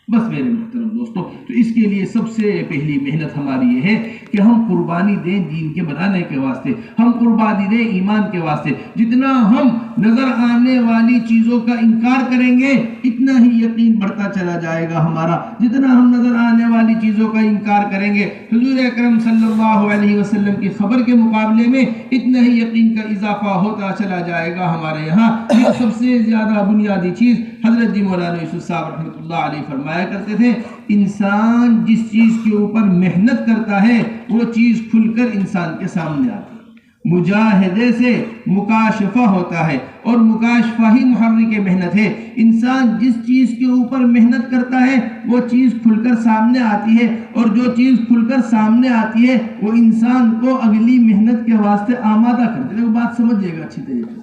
بس میرے محترم دوستو تو اس کے لیے سب سے پہلی محنت ہماری یہ ہے کہ ہم قربانی دیں دین کے بنانے کے واسطے, ہم قربانی دیں ایمان کے واسطے. جتنا ہم نظر آنے والی چیزوں کا انکار کریں گے اتنا ہی یقین بڑھتا چلا جائے گا ہمارا. جتنا ہم نظر آنے والی چیزوں کا انکار کریں گے حضور اکرم صلی اللہ علیہ وسلم کی خبر کے مقابلے میں اتنا ہی یقین کا اضافہ ہوتا چلا جائے گا ہمارے یہاں. یہ سب سے زیادہ بنیادی چیز حضرت جی مولانا یوسف صاحب رحمۃ اللہ علیہ فرمایا کرتے تھے انسان جس چیز کے اوپر محنت کرتا ہے وہ چیز کھل کر انسان کے سامنے آتی ہے. مجاہدے سے مکاشفہ ہوتا ہے اور مکاشفہ ہی محرک محنت ہے. انسان جس چیز کے اوپر محنت کرتا ہے وہ چیز کھل کر سامنے آتی ہے, اور جو چیز کھل کر سامنے آتی ہے وہ انسان کو اگلی محنت کے واسطے آمادہ کرتی ہے. بات سمجھیے گا اچھی طریقے سے.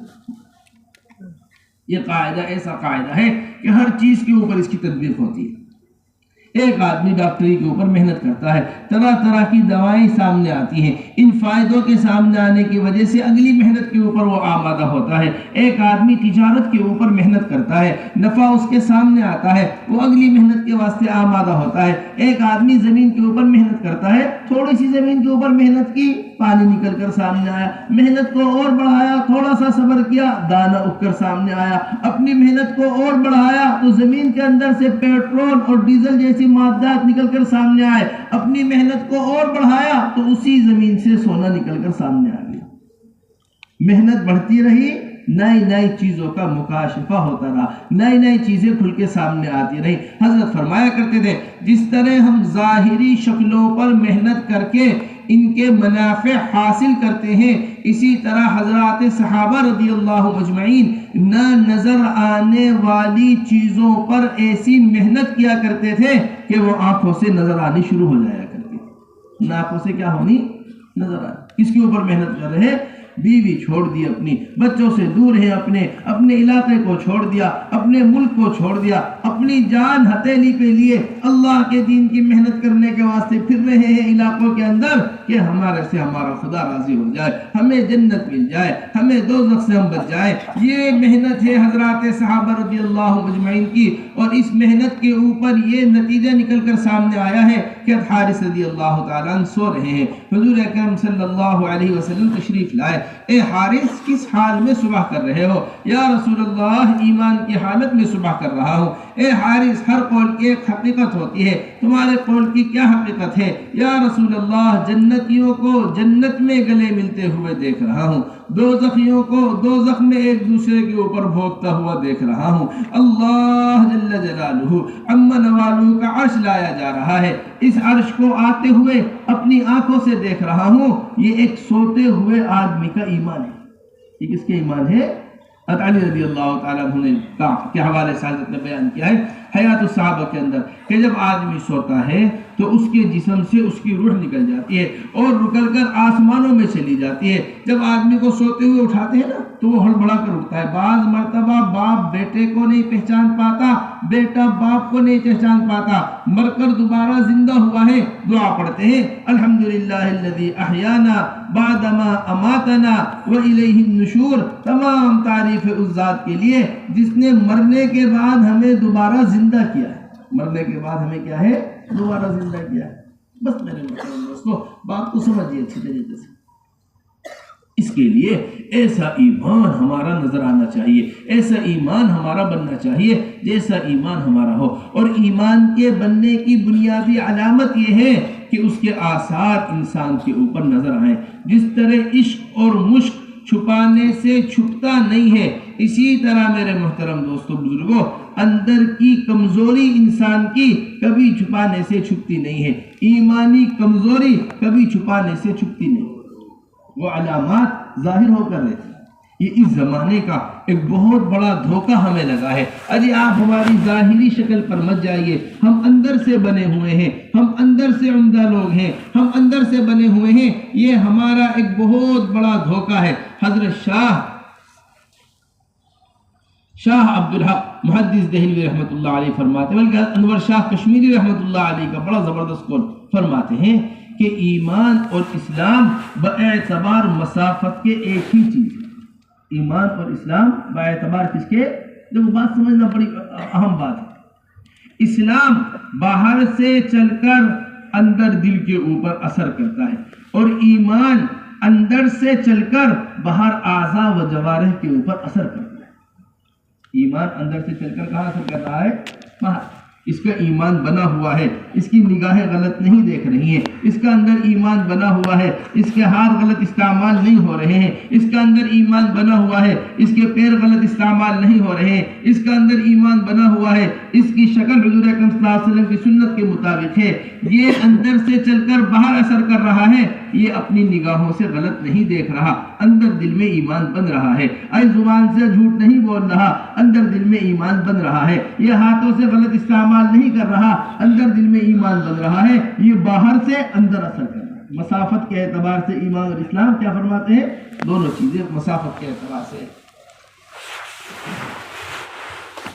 یہ قاعدہ ایسا قاعدہ ہے کہ ہر چیز کے اوپر اس کی تطبیق ہوتی ہے. ایک آدمی ڈاکٹری کے اوپر محنت کرتا ہے, طرح طرح کی دوائیں سامنے آتی ہیں, ان فائدوں کے سامنے آنے کی وجہ سے اگلی محنت کے اوپر وہ آمادہ ہوتا ہے. ایک آدمی تجارت کے اوپر محنت کرتا ہے, نفع اس کے سامنے آتا ہے, وہ اگلی محنت کے واسطے آمادہ ہوتا ہے. ایک آدمی زمین کے اوپر محنت کرتا ہے, تھوڑی سی زمین کے اوپر محنت کی, پانی نکل کر سامنے آیا, محنت کو اور بڑھایا, تھوڑا سا صبر کیا, دانہ اگ کر سامنے آیا, اپنی محنت کو اور بڑھایا تو زمین کے اندر سے پیٹرول اور ڈیزل جیسی مادات نکل کر سامنے آئے, اپنی محنت کو اور بڑھایا تو اسی زمین سے سونا نکل کر سامنے آ گیا. محنت بڑھتی رہی, نئی نئی چیزوں کا مکاشفہ ہوتا رہا, نئی نئی چیزیں کھل کے سامنے آتی رہی. حضرت فرمایا کرتے تھے جس طرح ہم ظاہری شکلوں پر محنت کر کے ان کے منافع حاصل کرتے ہیں, اسی طرح حضرات صحابہ رضی اللہ مجمعین نہ نظر آنے والی چیزوں پر ایسی محنت کیا کرتے تھے کہ وہ آنکھوں سے نظر آنی شروع ہو جایا کرتی تھی. آنکھوں سے کیا ہونی؟ نظر آنی. کس کے اوپر محنت کر رہے؟ بیوی چھوڑ دی اپنی, بچوں سے دور ہے, اپنے علاقے کو چھوڑ دیا, اپنے ملک کو چھوڑ دیا, اپنی جان ہتھیلی پہ لیے اللہ کے دین کی محنت کرنے کے واسطے پھر رہے ہیں علاقوں کے اندر کہ ہمارے سے ہمارا خدا راضی ہو جائے, ہمیں جنت مل جائے, ہمیں دوزخ سے ہم بچ جائیں. یہ محنت ہے حضرات صحابہ رضی اللہ مجمعین کی, اور اس محنت کے اوپر یہ نتیجہ نکل کر سامنے آیا ہے کہ حارث رضی اللہ تعالیٰ عنہ سو رہے ہیں. حضور اکرم صلی اللہ علیہ وسلم تشریف لائے. اے حارث کس حال میں صبح کر رہے ہو؟ یا رسول اللہ ایمان کی حالت میں صبح کر رہا ہوں. اے حارث ہر قول کی ایک حقیقت ہوتی ہے, تمہارے قول کی کیا حقیقت ہے؟ یا رسول اللہ جنتیوں کو جنت میں گلے ملتے ہوئے دیکھ رہا ہوں, دوزخیوں کو دوزخ میں ایک دوسرے کے اوپر بھوکتا ہوا دیکھ رہا ہوں. اللہ جل جلالہ عما نوالہ کا عرش لایا جا رہا ہے, اس عرش کو آتے ہوئے اپنی آنکھوں سے دیکھ رہا ہوں. یہ ایک سوتے ہوئے آدمی کا ایمان ہے. یہ کس کے ایمان ہے؟ علی رضی اللہ تعالیٰ عنہ کے حوالے سے حضرت نے بیان کیا ہے حیات الصحابہ کے اندر کہ جب آدمی سوتا ہے تو اس کے جسم سے اس کی روح نکل جاتی ہے اور نکل کر آسمانوں میں چلی جاتی ہے. جب آدمی کو سوتے ہوئے اٹھاتے ہیں نا تو وہ ہڑبڑا کر اٹھتا ہے. بعض مرتبہ باپ بیٹے کو نہیں پہچان پاتا, بیٹا باپ کو نہیں پہچان پاتا, مر کر دوبارہ زندہ ہوا ہے. دعا پڑھتے ہیں الحمدللہ الذی احیانا بعدما اماتنا والیہ النشور. تمام تعریف اس ذات کے لیے جس نے مرنے کے بعد ہمیں دوبارہ زندہ کیا ہے. مرنے کے بعد ہمیں کیا ہے؟ دوبارہ زندہ کیا ہے. بس میرے محترم دوستو بات کو سمجھیے اچھی طریقے سے. اس کے لیے ایسا ایمان ہمارا نظر آنا چاہیے, ایسا ایمان ہمارا بننا چاہیے جیسا ایمان ہمارا ہو. اور ایمان کے بننے کی بنیادی علامت یہ ہے کہ اس کے آثار انسان کے اوپر نظر آئیں. جس طرح عشق اور مشق چھپانے سے چھپتا نہیں ہے, اسی طرح میرے محترم دوستوں بزرگوں، اندر کی کمزوری انسان کی کبھی چھپانے سے چھپتی نہیں ہے، ایمانی کمزوری کبھی چھپانے سے چھپتی نہیں، وہ علامات ظاہر ہو کر رہتی ہیں۔ یہ اس زمانے کا ایک بہت بڑا دھوکہ ہمیں لگا ہے۔ ارے آپ ہماری ظاہری شکل پر مت جائیے، ہم اندر سے بنے ہوئے ہیں، ہم اندر سے عمدہ لوگ ہیں، ہم اندر سے بنے ہوئے ہیں، یہ ہمارا ایک بہت بڑا دھوکہ ہے۔ حضرت شاہ عبدالحق محدث دہلوی رحمۃ اللہ علیہ فرماتے ہیں، بلکہ انور شاہ کشمیری رحمۃ اللہ علیہ کا بڑا زبردست قول فرماتے ہیں کہ ایمان اور اسلام باعتبار مسافت کے ایک ہی چیز ہے۔ ایمان اور اسلام باعتبار کس کے؟ جب وہ بات سمجھنا بڑی اہم بات ہے۔ اسلام باہر سے چل کر اندر دل کے اوپر اثر کرتا ہے، اور ایمان اندر سے چل کر باہر اعضاء و جوارح کے اوپر اثر کرتا ہے۔ ایمان اندر سے چل کر کہاں اثر کر رہا ہے؟ باہر۔ اس کا ایمان بنا ہوا ہے، اس کی نگاہیں غلط نہیں دیکھ رہی ہیں، اس کا اندر ایمان بنا ہوا ہے، اس کے ہاتھ غلط استعمال نہیں ہو رہے ہیں، اس کا اندر ایمان بنا ہوا ہے، اس کے پیر غلط استعمال نہیں ہو رہے ہیں، اس کا اندر ایمان بنا ہوا ہے، اس کی شکل حضور اکرم صلی اللہ علیہ وسلم کی سنت کے مطابق ہے، یہ اندر سے چل کر باہر اثر کر رہا ہے، یہ اپنی نگاہوں سے غلط نہیں دیکھ رہا، اندر دل میں ایمان بن رہا ہے، زبان سے جھوٹ نہیں بول رہا، اندر دل میں ایمان بن رہا ہے، یہ ہاتھوں سے غلط استعمال نہیں کر رہا، اندر دل میں ایمان بن رہا ہے، یہ باہر سے اندر اثر کر رہا ہے۔ مسافت کے اعتبار سے ایمان اور اسلام کیا فرماتے ہیں؟ دونوں چیزیں مسافت کے اعتبار سے۔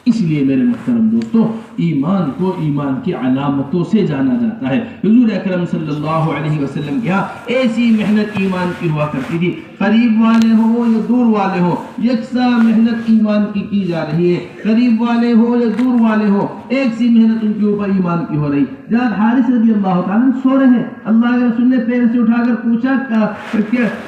اس لیے میرے محترم دوستو، ایمان کو ایمان کی علامتوں سے جانا جاتا ہے۔ حضور اکرم صلی اللہ علیہ وسلم کے ہاں ایسی محنت ایمان کی ہوا کرتی تھی، قریب والے ہوں یا دور والے ہوں، یکساں محنت ایمان کی جا رہی ہے، قریب والے ہوں یا دور والے ہوں، ایک سی محنت ان کے اوپر ایمان کی ہو رہی۔ جناب حارث رضی اللہ تعالیٰ سو رہے ہیں، اللہ کے رسول نے پیر سے اٹھا کر پوچھا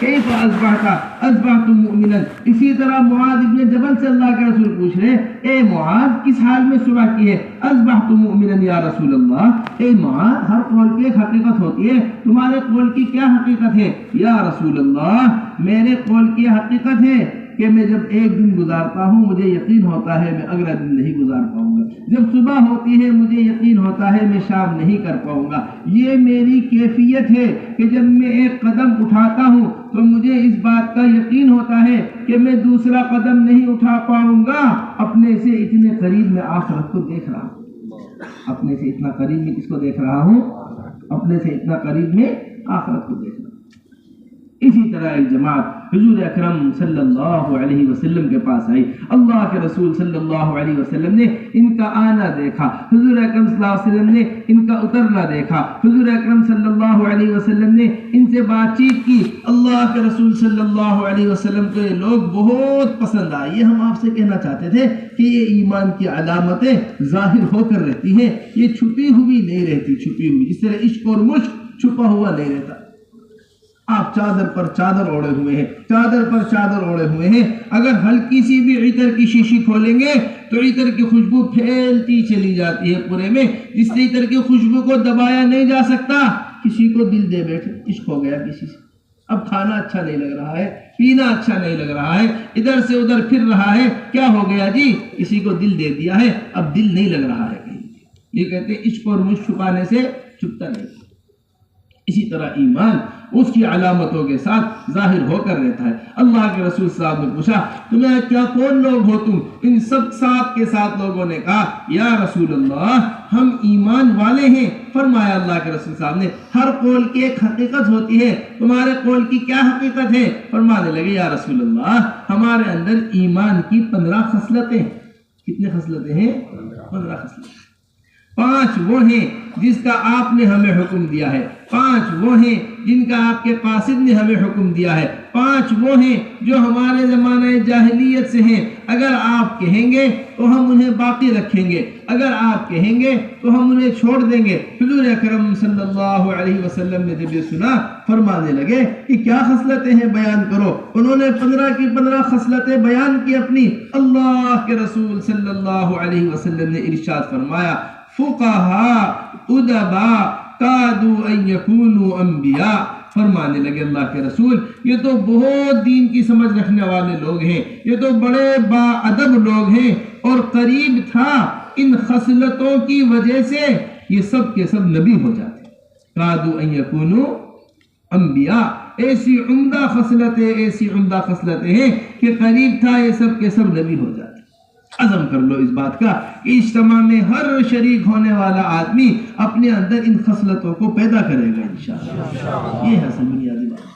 کیف اصبحت مؤمنا، اسی طرح معاذ ابن جبل سے اللہ کے رسول پوچھ رہے، اے معاذ کس حال میں صبح کی ہے؟ اصبحت مؤمنا یا رسول اللہ، اے معاذ ہر قول کی ایک حقیقت ہوتی ہے، تمہارے قول کی کیا حقیقت ہے؟ یا رسول اللہ میرے قول کی حقیقت ہے کہ میں جب ایک دن گزارتا ہوں مجھے یقین ہوتا ہے میں اگلا دن نہیں گزار پاؤں گا، جب صبح ہوتی ہے مجھے یقین ہوتا ہے میں شام نہیں کر پاؤں گا، یہ میری کیفیت ہے کہ جب میں ایک قدم اٹھاتا ہوں تو مجھے اس بات کا یقین ہوتا ہے کہ میں دوسرا قدم نہیں اٹھا پاؤں گا۔ اپنے سے اتنے قریب میں آخرت کو دیکھ رہا ہوں، اپنے سے اتنا قریب میں کس کو دیکھ رہا ہوں؟ اپنے سے اتنا قریب میں آخرت کو دیکھ رہا ہوں۔ اسی طرح ایک جماعت حضور اکرم صلی اللہ علیہ وسلم کے پاس آئی، اللہ کے رسول صلی اللہ علیہ وسلم نے ان کا آنا دیکھا، حضور اکرم صلی اللہ علیہ وسلم نے ان کا اترنا دیکھا، حضور اکرم صلی اللہ علیہ وسلم نے ان سے بات چیت کی، اللہ کے رسول صلی اللہ علیہ وسلم کو یہ لوگ بہت پسند آئے۔ یہ ہم آپ سے کہنا چاہتے تھے کہ یہ ایمان کی علامتیں ظاہر ہو کر رہتی ہیں، یہ چھپی ہوئی نہیں رہتی، چھپی ہوئی جس طرح عشق اور مشق چھپا ہوا نہیں رہتا۔ آپ چادر پر چادر اوڑے ہوئے ہیں، چادر پر چادر اوڑے ہوئے ہیں، اگر ہلکی سی بھی عطر کی شیشی کھولیں گے تو عطر کی خوشبو پھیلتی چلی جاتی ہے پورے میں، جس سے عطر کی خوشبو کو دبایا نہیں جا سکتا۔ کسی کو دل دے بیٹھے، عشق ہو گیا کسی سے، اب کھانا اچھا نہیں لگ رہا ہے، پینا اچھا نہیں لگ رہا ہے، ادھر سے ادھر پھر رہا ہے، کیا ہو گیا جی؟ کسی کو دل دے دیا ہے، اب دل نہیں لگ رہا ہے کہیں۔ یہ کہتے ہیں عشق اور مشق چھپانے سے چھپتا نہیں۔ اسی طرح ایمان اس کی علامتوں کے ساتھ ظاہر ہو کر رہتا ہے۔ اللہ کے رسول صاحب نے پوچھا تمہیں کیا کون لوگ ہو تم؟ ان سب ساتھ کے ساتھ لوگوں نے کہا یا رسول اللہ ہم ایمان والے ہیں۔ فرمایا اللہ کے رسول صاحب نے ہر قول کی ایک حقیقت ہوتی ہے، تمہارے قول کی کیا حقیقت ہے؟ فرمانے لگے یا رسول اللہ ہمارے اندر ایمان کی 15 خصلتیں۔ کتنے خصلتیں ہیں؟ 15 خصلتیں۔ 5 وہ ہیں جس کا آپ نے ہمیں حکم دیا ہے، 5 وہ ہیں جن کا آپ کے قاصد نے ہمیں حکم دیا ہے، 5 وہ ہیں جو ہمارے زمانہ جاہلیت سے ہیں، اگر آپ کہیں گے تو ہم انہیں باقی رکھیں گے، اگر آپ کہیں گے تو ہم انہیں چھوڑ دیں گے۔ حضور اکرم صلی اللہ علیہ وسلم نے جب یہ سنا فرمانے لگے کہ کیا خصلتیں ہیں بیان کرو۔ انہوں نے 15 کی 15 خصلتیں بیان کی اپنی۔ اللہ کے رسول صلی اللہ علیہ وسلم نے ارشاد فرمایا فقہاء ادباء کادوا ان یکونوا انبیاء، فرمانے لگے اللہ کے رسول یہ تو بہت دین کی سمجھ رکھنے والے لوگ ہیں، یہ تو بڑے باادب لوگ ہیں، اور قریب تھا ان خصلتوں کی وجہ سے یہ سب کے سب نبی ہو جاتے، قادوا ان یکونوا انبیاء، ایسی عمدہ خصلتیں ہیں کہ قریب تھا یہ سب کے سب نبی ہو جاتے۔ عزم کر لو اس بات کا کہ اجتماع میں ہر شریک ہونے والا آدمی اپنے اندر ان خصلتوں کو پیدا کرے گا انشاءاللہ۔ یہ ہے اصل بنیادی بات۔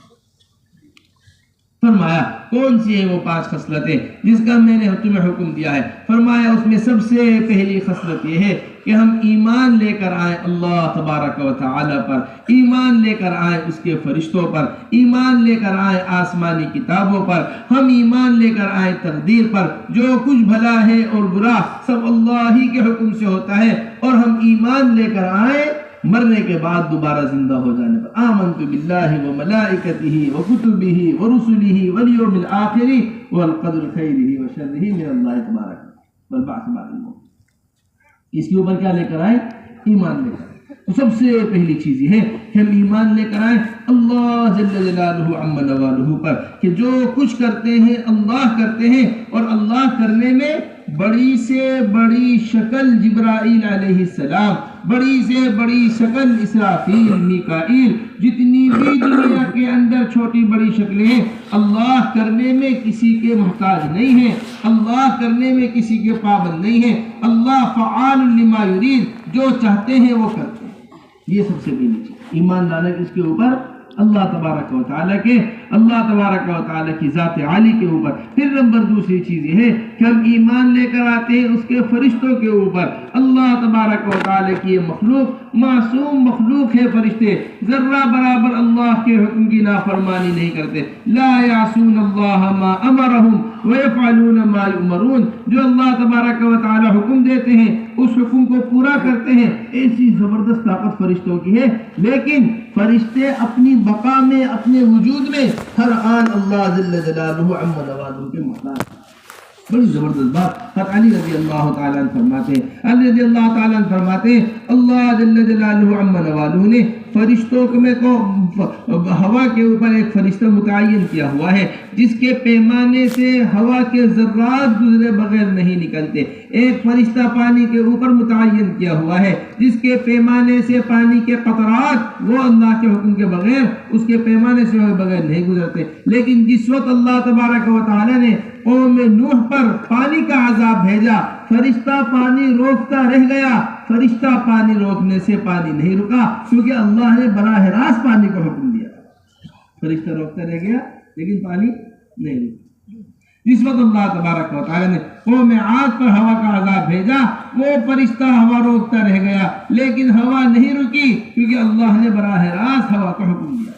فرمایا کون سی ہے وہ 5 خصلتیں جس کا میں نے تمہیں حکم دیا ہے؟ فرمایا اس میں سب سے پہلی خصلت یہ ہے کہ ہم ایمان لے کر آئیں اللہ تبارک و تعالی پر، ایمان لے کر آئیں اس کے فرشتوں پر، ایمان لے کر آئیں آسمانی کتابوں پر، ہم ایمان لے کر آئیں تقدیر پر، جو کچھ بھلا ہے اور برا سب اللہ ہی کے حکم سے ہوتا ہے، اور ہم ایمان لے کر آئیں مرنے کے بعد دوبارہ زندہ ہو جانے پر۔ آمنت باللہ و ملائکتہ و کتبہ و رسلہ والیوم الآخر والقدر خیرہ و شرہ من اللہ تبارک والبعث بعد الموت۔ اس کے اوپر کیا لے کر آئے؟ ایمان لے کر آئے۔ تو سب سے پہلی چیز یہ ہے کہ ہم ایمان لے کر آئیں اللہ جل جلالہ عما نوالہ پر، کہ جو کچھ کرتے ہیں اللہ کرتے ہیں، اور اللہ کرنے میں بڑی سے بڑی شکل جبرائیل علیہ السلام، بڑی سے بڑی شکل اسرافیل، میکائیل، جتنی بھی دنیا کے اندر چھوٹی بڑی شکلیں ہیں، اللہ کرنے میں کسی کے محتاج نہیں ہیں، اللہ کرنے میں کسی کے پابند نہیں ہیں، اللہ فعال لما یرید، جو چاہتے ہیں وہ کرتے ہیں۔ یہ سب سے پہلی چیز ایمان لانا اس کے اوپر اللہ تبارک و تعالیٰ کے، اللہ تبارک و تعالیٰ کی ذات عالی کے اوپر۔ پھر نمبر دوسری چیز یہ ہے کہ ہم ایمان لے کر آتے ہیں اس کے فرشتوں کے اوپر۔ اللہ تبارک و تعالیٰ کی یہ مخلوق معصوم مخلوق ہے، فرشتے ذرہ برابر اللہ کے حکم کی نافرمانی نہیں کرتے، لا یعصون اللہ ما امرہم ویفعلون ما یؤمرون، جو اللہ تبارک و تعالیٰ حکم دیتے ہیں اس حکم کو پورا کرتے ہیں۔ ایسی زبردست طاقت فرشتوں کی ہے، لیکن فرشتے اپنی بقا میں، اپنے وجود میں ہر آن اللہ جل جلالہ عما نوالہ کے محتاج۔ بڑی زبردست بات حضرت علی رضی اللہ تعالیٰ عنہ فرماتے ہیں، علی رضی اللہ تعالیٰ عنہ فرماتے ہیں اللہ جل جلالہ عما نوالہ نے فرشتوں میں کو ہوا کے اوپر ایک فرشتہ متعین کیا ہوا ہے جس کے پیمانے سے ہوا کے ذرات گزرے بغیر نہیں نکلتے، ایک فرشتہ پانی کے اوپر متعین کیا ہوا ہے جس کے پیمانے سے پانی کے قطرات وہ اللہ کے حکم کے بغیر اس کے پیمانے سے بغیر نہیں گزرتے۔ لیکن جس وقت اللہ تبارک و تعالی نے قوم نوح پر پانی کا عذاب بھیجا، فرشتہ پانی روکتا رہ گیا، فرشتہ پانی روکنے سے پانی نہیں رکا، کیونکہ اللہ نے براہ راست پانی کو حکم دیا۔ فرشتہ روکتا رہ گیا لیکن پانی نہیں رکا۔ جس وقت اللہ تبارک و تعالی نے قوم عاد پر ہوا کا عذاب بھیجا، وہ فرشتہ ہوا روکتا رہ گیا لیکن ہوا نہیں رکی، کیونکہ اللہ نے براہ راست ہوا کو حکم دیا۔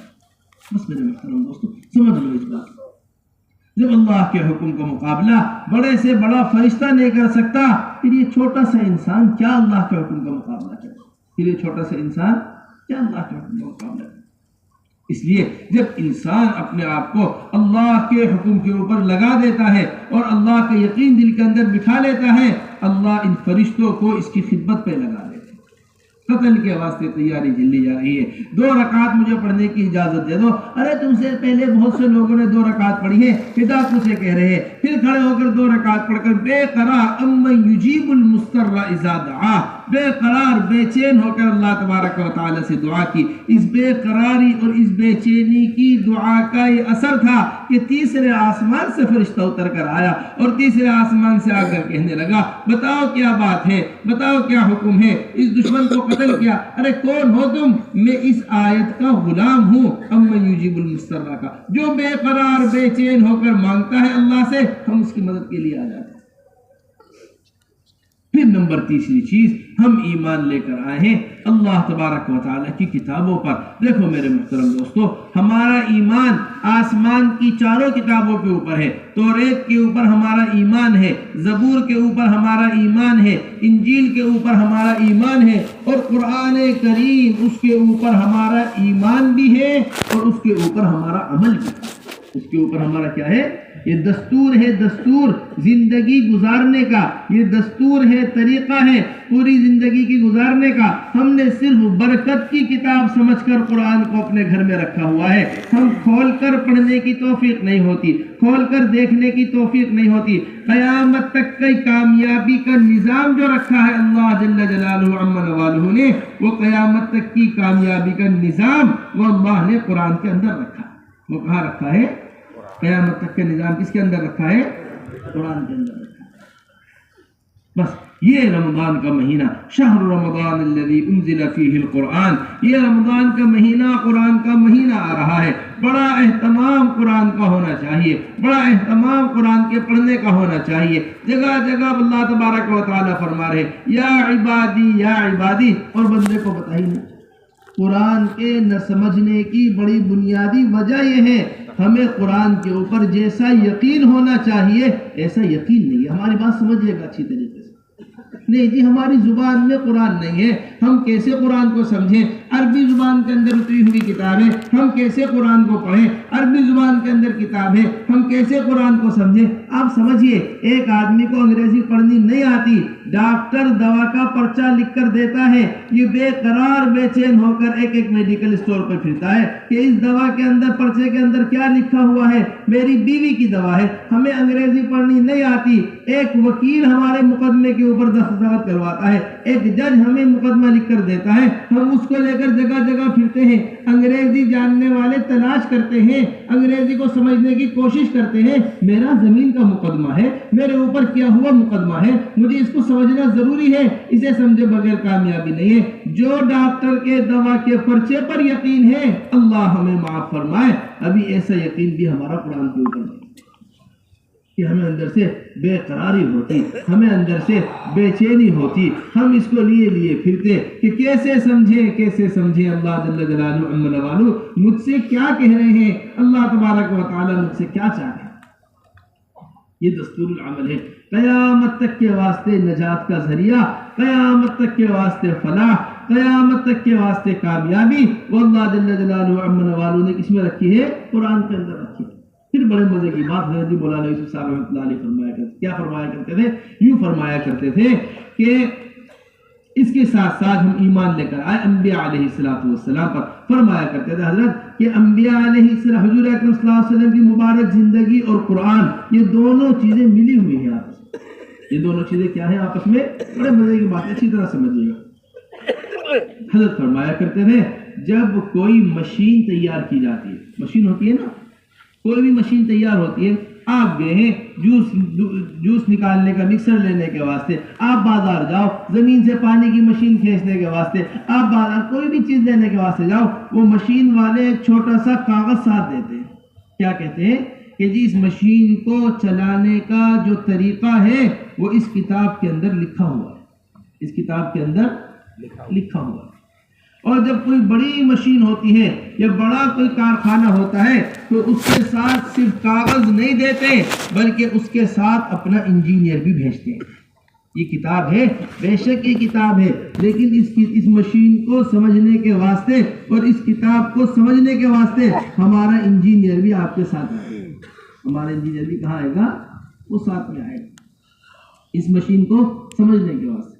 بس میرے محترم دوستو سمجھ لو اس بات کو، جب اللہ کے حکم کا مقابلہ بڑے سے بڑا فرشتہ نہیں کر سکتا، پھر یہ چھوٹا سا انسان کیا اللہ کے حکم کا مقابلہ کرے؟ پھر یہ چھوٹا سا انسان کیا اللہ کے حکم کا مقابلہ کرے؟ اس لیے جب انسان اپنے آپ کو اللہ کے حکم کے اوپر لگا دیتا ہے اور اللہ کا یقین دل کے اندر بٹھا لیتا ہے، اللہ ان فرشتوں کو اس کی خدمت پہ لگا دیتا ہے۔ قتل کے واسطے تیاری جلی جا رہی ہے، 2 رکعت مجھے پڑھنے کی اجازت دے دو، ارے تم سے پہلے بہت سے لوگوں نے 2 رکعت پڑھی ہے، فدا تجھے کہہ رہے ہیں، پھر کھڑے ہو کر 2 رکعت پڑھ کر بے قرار امن یجیب المضطر اذا دعا، بے قرار بے چین ہو کر اللہ تبارک و تعالی سے دعا کی۔ اس بے قراری اور اس بے چینی کی دعا کا یہ اثر تھا کہ تیسرے آسمان سے فرشتہ اتر کر آیا اور تیسرے آسمان سے آ کر کہنے لگا بتاؤ کیا بات ہے، بتاؤ کیا حکم ہے، اس دشمن کو قتل کیا۔ ارے کون ہو تم؟ میں اس آیت کا غلام ہوں، امن یجیب المضطر کا، جو بے قرار بے چین ہو کر مانگتا ہے اللہ سے، ہم اس کی مدد کے لیے آ جاتے ہیں۔ پھر نمبر تیسری چیز ہم ایمان لے کر آئے ہیں اللہ تبارک و تعالیٰ کی کتابوں پر۔ دیکھو میرے محترم دوستو، ہمارا ایمان آسمان کی 4 کتابوں کے اوپر ہے۔ توریت کے اوپر ہمارا ایمان ہے، زبور کے اوپر ہمارا ایمان ہے، انجیل کے اوپر ہمارا ایمان ہے، اور قرآن کریم اس کے اوپر ہمارا ایمان بھی ہے اور اس کے اوپر ہمارا عمل بھی ہے۔ اس کے اوپر ہمارا کیا ہے؟ یہ دستور ہے، دستور زندگی گزارنے کا، یہ دستور ہے، طریقہ ہے پوری زندگی کی گزارنے کا۔ ہم نے صرف برکت کی کتاب سمجھ کر قرآن کو اپنے گھر میں رکھا ہوا ہے، ہم کھول کر پڑھنے کی توفیق نہیں ہوتی، کھول کر دیکھنے کی توفیق نہیں ہوتی۔ قیامت تک کی کامیابی کا نظام جو رکھا ہے اللہ جل جلالہ عم نوالہ نے، وہ قیامت تک کی کامیابی کا نظام وہ اللہ نے قرآن کے اندر رکھا ہے۔ وہ کہاں رکھا ہے؟ قیامت تک کا نظام کس کے اندر رکھا ہے؟ قرآن کے اندر رکھا ہے۔ بس یہ رمضان کا مہینہ، شہر رمضان الذی انزل فیہ القرآن، یہ رمضان کا مہینہ قرآن کا مہینہ آ رہا ہے۔ بڑا اہتمام قرآن کا ہونا چاہیے، بڑا اہتمام قرآن کے پڑھنے کا ہونا چاہیے۔ جگہ جگہ اللہ تبارک و تعالی فرما رہے یا عبادی یا عبادی، اور بندے کو بتا ہی نہیں۔ قرآن کے نہ سمجھنے کی بڑی بنیادی وجہ یہ ہے، ہمیں قرآن کے اوپر جیسا یقین ہونا چاہیے ایسا یقین نہیں ہے۔ ہماری بات سمجھیے گا اچھی طریقے سے۔ نہیں جی، ہماری زبان میں قرآن نہیں ہے، ہم کیسے قرآن کو سمجھیں؟ عربی زبان کے اندر اتری ہوئی کتاب ہے، ہم کیسے قرآن کو پڑھیں؟ عربی زبان کے اندر کتاب ہے، ہم کیسے قرآن کو سمجھیں؟ آپ سمجھیے، ایک آدمی کو انگریزی پڑھنی نہیں آتی، ڈاکٹر دوا کا پرچہ لکھ کر دیتا ہے، یہ بے قرار بے چین ہو کر ایک ایک میڈیکل اسٹور پر پھرتا ہے کہ اس دوا کے اندر، پرچے کے اندر کیا لکھا ہوا ہے؟ میری بیوی کی دوا ہے۔ ہمیں انگریزی پڑھنی نہیں آتی، ایک وکیل ہمارے مقدمے کے اوپر دستخط کرواتا ہے، ایک جج ہمیں مقدمہ لکھ کر دیتا ہے، ہم اس کو لے کر جگہ جگہ پھرتے ہیں، انگریزی جاننے والے تلاش کرتے ہیں، انگریزی کو سمجھنے کی کوشش کرتے ہیں۔ میرا زمین کا مقدمہ ہے، میرے اوپر کیا ہوا مقدمہ ہے، مجھے اس کو سمجھنا ضروری ہے، اسے سمجھے بغیر کامیابی نہیں ہے۔ جو ڈاکٹر کے دوا کے پرچے پر یقین ہے، اللہ ہمیں معاف فرمائے، ابھی ایسا یقین بھی ہمارا قرآن کے اوپر نہیں کہ ہمیں اندر سے بے قراری ہوتی، ہمیں اندر سے بے چینی ہوتی، ہم اس کو لیے پھرتے کہ کیسے سمجھیں اللہ جل جلالہ عم نوالہ مجھ سے کیا کہہ رہے ہیں، اللہ تبارک و تعالی مجھ سے کیا چاہتے ہیں۔ یہ دستور العمل ہے، قیامت تک کے واسطے نجات کا ذریعہ، قیامت تک کے واسطے فلاح، قیامت تک کے واسطے کامیابی، وہ اللہ جل جلالہ عم نوالہ نے کس میں رکھی ہے؟ قرآن کے اندر رکھی ہے۔ پھر بڑے مزے کی بات حضرت مولانا یوسف صاحب رحمۃ اللہ علیہ فرمایا کرتے، کیا فرمایا کرتے تھے؟ یوں فرمایا کرتے تھے کہ اس کے ساتھ ساتھ ہم ایمان لے کر آئے انبیاء علیہ السلام پر۔ فرمایا کرتے تھے حضرت کہ انبیاء علیہ السلام، حضور اکرم صلی اللہ علیہ وسلم کی مبارک زندگی اور قرآن، یہ دونوں چیزیں ملی ہوئی ہیں آپس میں۔ یہ دونوں چیزیں کیا ہیں آپس میں؟ بڑے مزے کی بات، اچھی طرح سمجھیے گا۔ حضرت فرمایا کرتے تھے جب کوئی مشین تیار کی جاتی ہے، مشین ہوتی ہے نا، کوئی بھی مشین تیار ہوتی ہے، آپ گئے ہیں جوس نکالنے کا مکسر لینے کے واسطے، آپ بازار جاؤ زمین سے پانی کی مشین کھینچنے کے واسطے، آپ بازار کوئی بھی چیز لینے کے واسطے جاؤ، وہ مشین والے ایک چھوٹا سا کاغذ ساتھ دیتے ہیں، کیا کہتے ہیں کہ جی اس مشین کو چلانے کا جو طریقہ ہے وہ اس کتاب کے اندر لکھا ہوا ہے، اس کتاب کے اندر لکھا ہوا ہے۔ اور جب کوئی بڑی مشین ہوتی ہے یا بڑا کوئی کارخانہ ہوتا ہے تو اس کے ساتھ صرف کاغذ نہیں دیتے بلکہ اس کے ساتھ اپنا انجینئر بھی بھیجتے ہیں۔ یہ کتاب ہے، بے شک یہ کتاب ہے، لیکن اس مشین کو سمجھنے کے واسطے اور اس کتاب کو سمجھنے کے واسطے ہمارا انجینئر بھی آپ کے ساتھ آئے گا، ہمارا انجینئر بھی کہاں آئے گا؟ وہ ساتھ میں آئے گا اس مشین کو سمجھنے کے واسطے۔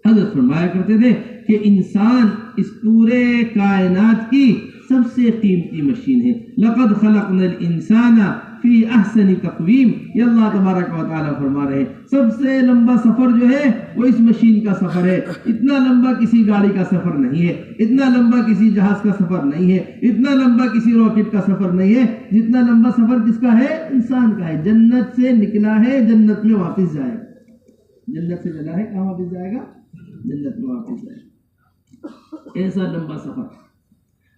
حضرت فرمایا کرتے تھے کہ انسان اس پورے کائنات کی سب سے قیمتی مشین ہے۔ لقد خلقنا الانسان فی احسن تقویم، یہ اللہ تبارک و تعالیٰ فرما رہے ہیں سب سے لمبا سفر جو ہے وہ اس مشین کا سفر ہے۔ اتنا لمبا کسی گاڑی کا سفر نہیں ہے، اتنا لمبا کسی جہاز کا سفر نہیں ہے، اتنا لمبا کسی راکٹ کا سفر نہیں ہے، جتنا لمبا سفر کس کا ہے؟ انسان کا ہے۔ جنت سے نکلا ہے، جنت میں واپس جائے گا، جنت سے چلا ہے، کہاں واپس جائے گا؟ جنت میں واپس جائے گا۔ ایسا لمبا سفر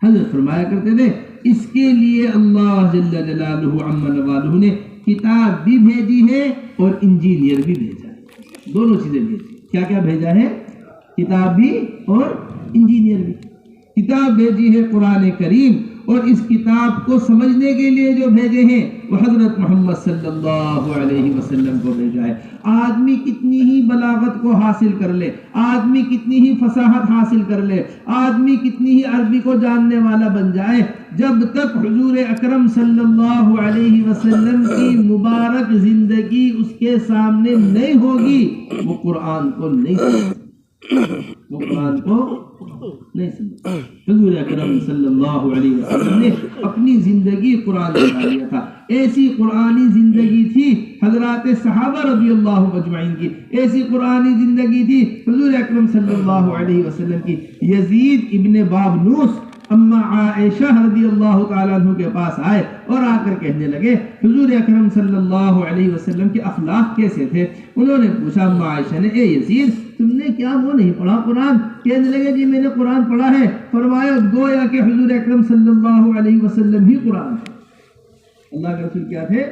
حضرت فرمایا کرتے تھے اس کے لیے اللہ جل جلالہ عم نوالہ نے کتاب بھی بھیجی ہے اور انجینئر بھی بھیجا ہے، دونوں چیزیں بھیجی۔ کیا کیا بھیجا ہے؟ کتاب بھی اور انجینئر بھی۔ کتاب بھیجی ہے قرآن کریم اور اس کتاب کو سمجھنے کے لیے جو بھیجے ہیں وہ حضرت محمد صلی اللہ علیہ وسلم کو بھیجا ہے۔ آدمی کتنی ہی بلاغت کو حاصل کر لے، آدمی کتنی ہی فصاحت حاصل کر لے، آدمی کتنی ہی عربی کو جاننے والا بن جائے، جب تک حضور اکرم صلی اللہ علیہ وسلم کی مبارک زندگی اس کے سامنے نہیں ہوگی، وہ قرآن کو نہیں سمجھ، وہ قرآن کو نہیں سمجھ۔ حضور اکرم صلی اللہ علیہ وسلم نے اپنی زندگی قرآن میں ڈال دیا تھا۔ ایسی قرآنی زندگی تھی حضرات صحابہ رضی اللہ اجمعین کی، ایسی قرآنی زندگی تھی حضور اکرم صلی اللہ علیہ وسلم کی۔ یزید ابن بابنوس اما عائشہ رضی اللہ تعالیٰ عنہ کے پاس آئے اور آ کر کہنے لگے حضور اکرم صلی اللہ علیہ وسلم کے اخلاق کیسے تھے؟ انہوں نے پوچھا اما عائشہ نے، اے یزید تم نے کیا وہ نہیں پڑھا قرآن؟ کہنے لگے جی میں نے قرآن پڑھا ہے۔ فرمایا گویا کہ حضور اکرم صلی اللہ علیہ وسلم ہی قرآن ہے۔ اللہ کے رسول کیا تھے؟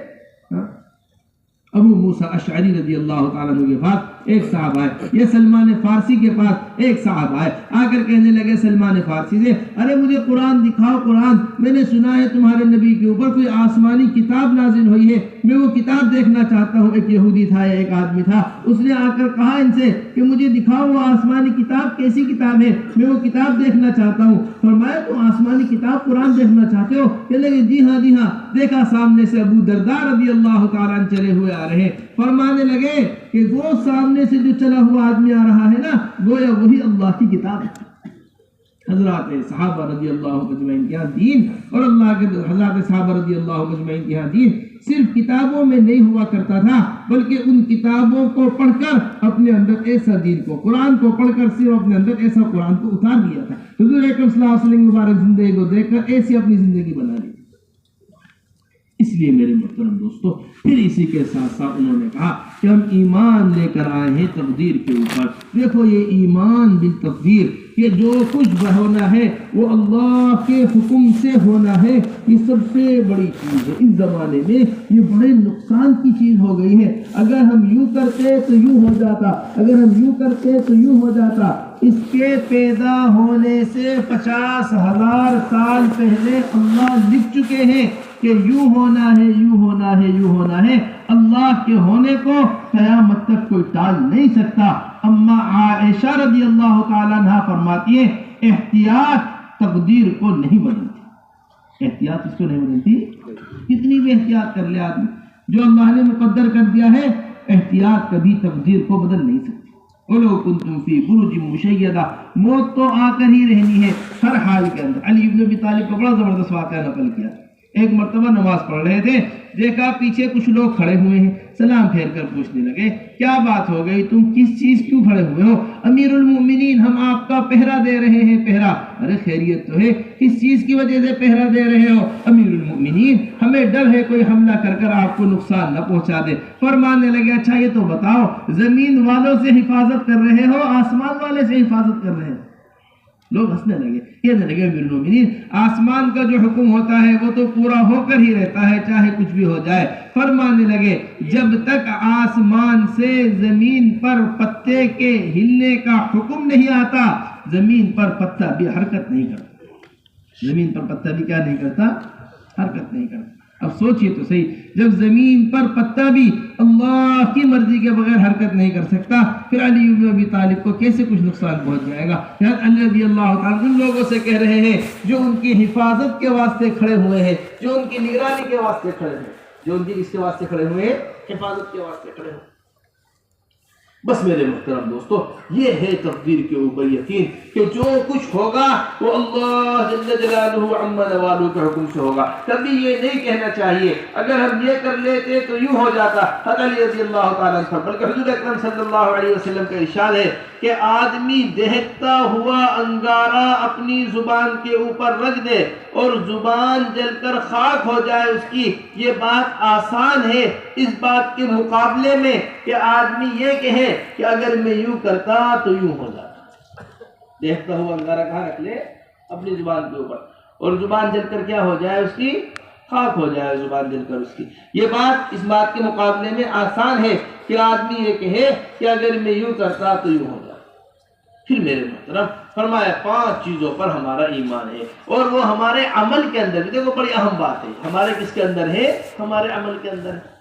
ابو موسیٰ اشعری رضی اللہ تعالیٰ عنہ کے پاس ایک صاحب آئے، یہ سلمان فارسی کے پاس ایک صاحب آئے، آ کر کہنے لگے سلمان فارسی سے، ارے مجھے قرآن دکھاؤ قرآن، میں نے سنا ہے تمہارے نبی کے اوپر کوئی آسمانی کتاب نازل ہوئی ہے، میں وہ کتاب دیکھنا چاہتا ہوں۔ ایک یہودی تھا یا ایک آدمی تھا، اس نے آ کر کہا ان سے کہ مجھے دکھاؤ وہ آسمانی کتاب کیسی کتاب ہے، میں وہ کتاب دیکھنا چاہتا ہوں۔ فرمایا تم آسمانی کتاب قرآن دیکھنا چاہتے ہو؟ کہنے لگے جی ہاں جی ہاں۔ دیکھا سامنے سے ابو درداء رضی اللہ تعالیٰ عنہ چلے ہوئے آ رہے، فرمانے لگے کہ وہ سامنے سے جو چلا ہوا آدمی آ رہا ہے نا، گویا وہی اللہ کی کتاب ہے۔ حضرات صحابہ رضی اللہ اجمعین کے ہاں دین، اور اللہ کے حضرات صحابہ رضی اللہ اجمعین کے ہاں دین صرف کتابوں میں نہیں ہوا کرتا تھا، بلکہ ان کتابوں کو پڑھ کر اپنے اندر ایسا دین کو، قرآن کو پڑھ کر صرف اپنے اندر ایسا قرآن کو اتار دیا تھا۔ حضور اکرم صلی اللہ علیہ وسلم مبارک زندگی کو دیکھ کر ایسی اپنی زندگی بنا لی۔ اس لیے میرے محترم دوستو، پھر اسی کے ساتھ ساتھ انہوں نے کہا کہ ہم ایمان لے کر آئے ہیں تقدیر کے اوپر۔ دیکھو یہ ایمان بالتقدیر، یہ جو کچھ ہونا ہے وہ اللہ کے حکم سے ہونا ہے، یہ سب سے بڑی چیز ہے۔ اس زمانے میں یہ بڑے نقصان کی چیز ہو گئی ہے۔ اگر ہم یوں کرتے تو یوں ہو جاتا، اگر ہم یوں کرتے تو یوں ہو جاتا۔ اس کے پیدا ہونے سے 50,000 سال پہلے اللہ لکھ چکے ہیں کہ یوں ہونا ہے، یوں ہونا ہے، یوں ہونا ہے۔ اللہ کے ہونے کو قیامت تک کوئی ٹال نہیں سکتا۔ اما عائشہ رضی اللہ تعالیٰ عنہ فرماتی ہیں احتیاط تقدیر کو نہیں بدلتی۔ احتیاط اس کو نہیں بدلتی، کتنی بھی احتیاط کر لے آدمی، جو اللہ نے مقدر کر دیا ہے، احتیاط کبھی تقدیر کو بدل نہیں سکتی۔ وَلَوْ كُنْتُمْ فِي بُرُجٍ مُشَيَّدَةٍ، موت تو آ کر ہی رہنی ہے ہر حال کے اندر۔ علی بن ابی طالب کا بڑا زبردست واقعہ نقل کیا۔ ایک مرتبہ نماز پڑھ رہے تھے، دیکھا پیچھے کچھ لوگ کھڑے ہوئے ہیں، سلام پھیر کر پوچھنے لگے کیا بات ہو گئی، تم کس چیز کیوں کھڑے ہوئے ہو؟ امیر المؤمنین ہم آپ کا پہرا دے رہے ہیں۔ پہرا؟ ارے خیریت تو ہے، کس چیز کی وجہ سے پہرا دے رہے ہو؟ امیر المؤمنین ہمیں ڈر ہے کوئی حملہ کر کر آپ کو نقصان نہ پہنچا دے۔ فرمانے لگے اچھا یہ تو بتاؤ زمین والوں سے حفاظت کر رہے ہو آسمان والے سے حفاظت کر رہے ہو؟ لوگ ہنسنے لگے، کہنے لگے امیر المؤمنین آسمان کا جو حکم ہوتا ہے وہ تو پورا ہو کر ہی رہتا ہے چاہے کچھ بھی ہو جائے۔ فرمانے لگے جب تک آسمان سے زمین پر پتے کے ہلنے کا حکم نہیں آتا، زمین پر پتا بھی حرکت نہیں کرتا۔ زمین پر پتا بھی کیا نہیں کرتا؟ حرکت نہیں کرتا۔ اب سوچئے تو صحیح، جب زمین پر پتا بھی اللہ کی مرضی کے بغیر حرکت نہیں کر سکتا، پھر علی بن ابی طالب کو کیسے کچھ نقصان پہنچ جائے گا؟ علی رضی اللہ تعالیٰ ان لوگوں سے کہہ رہے ہیں جو ان کی حفاظت کے واسطے کھڑے ہوئے ہیں، جو ان کی نگرانی کے واسطے کھڑے ہیں، جو ان کی اس کے واسطے کھڑے ہوئے ہیں، حفاظت کے واسطے کھڑے ہوئے۔ بس میرے محترم دوستو، یہ ہے تقدیر کے اوپر یقین کہ جو کچھ ہوگا وہ اللہ جل جلالہ عما نوالہ کے حکم سے ہوگا۔ کبھی یہ نہیں کہنا چاہیے اگر ہم یہ کر لیتے تو یوں ہو جاتا۔ حضرت علی رضی اللہ تعالیٰ عنہ، بلکہ حضور اکرم صلی اللہ علیہ وسلم کا ارشاد ہے کہ آدمی دہکتا ہوا انگارہ اپنی زبان کے اوپر رکھ دے اور زبان جل کر خاک ہو جائے اس کی، یہ بات آسان ہے اس بات کے مقابلے میں کہ آدمی یہ کہے کہ اگر میں یوں کرتا تو یوں ہو جاتا۔ دیکھتا ہوا انگارہ کہاں رکھ لے؟ اپنی زبان کے اوپر، اور زبان جل کر کیا ہو جائے اس کی؟ خاک ہو جائے زبان جل کر اس کی۔ یہ بات اس بات کے مقابلے میں آسان ہے کہ آدمی یہ کہے کہ اگر میں یوں کرتا تو یوں ہو جاتا۔ پھر میرے محترم فرمایا 5 چیزوں پر ہمارا ایمان ہے، اور وہ ہمارے عمل کے اندر بھی، دیکھو بڑی اہم بات ہے، ہمارے کس کے اندر ہے؟ ہمارے عمل کے اندر ہے۔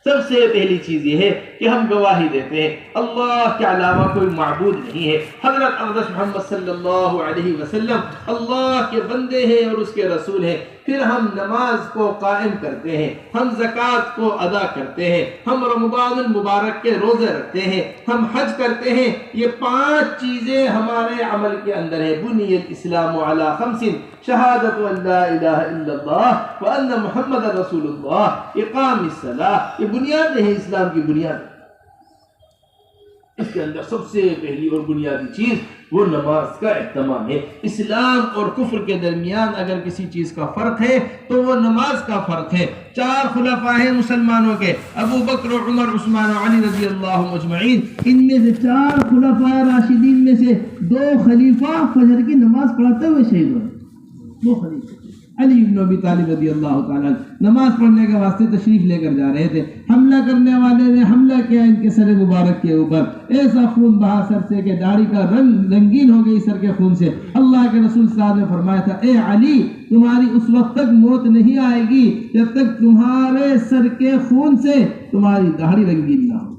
سب سے پہلی چیز یہ ہے کہ ہم گواہی دیتے ہیں اللہ کے علاوہ کوئی معبود نہیں ہے، حضرت اقدس محمد صلی اللہ علیہ وسلم اللہ کے بندے ہیں اور اس کے رسول ہیں۔ پھر ہم نماز کو قائم کرتے ہیں، ہم زکوٰۃ کو ادا کرتے ہیں، ہم رمضان المبارک کے روزے رکھتے ہیں، ہم حج کرتے ہیں۔ یہ 5 چیزیں ہمارے عمل کے اندر ہے۔ بنی الاسلام علی 5 شہادت ان لا الہ الا اللہ وان محمد رسول اللہ اقام الصلاۃ، یہ بنیاد ہے اسلام کی بنیاد۔ اس کے اندر سب سے پہلی اور بنیادی چیز وہ نماز کا اہتمام ہے۔ اسلام اور کفر کے درمیان اگر کسی چیز کا فرق ہے تو وہ نماز کا فرق ہے۔ 4 خلفاء ہیں مسلمانوں کے، ابو بکر، عمر، عثمان و علی رضی اللہ اجمعین۔ ان میں سے 4 خلفاء راشدین میں سے 2 خلیفہ فجر کی نماز پڑھتے ہوئے شہید ہوئے۔ 2 خلیفہ، علی بن ابی طالب رضی اللہ تعالیٰ نماز پڑھنے کے واسطے تشریف لے کر جا رہے تھے، حملہ کرنے والے نے حملہ کیا ان کے سر مبارک کے اوپر، ایسا خون بہا سر سے کہ داڑھی کا رنگ رنگین ہو گئی سر کے خون سے۔ اللہ کے رسول صلی اللہ علیہ وسلم نے فرمایا تھا، اے علی تمہاری اس وقت تک موت نہیں آئے گی جب تک تمہارے سر کے خون سے تمہاری داڑھی رنگین نہ ہو۔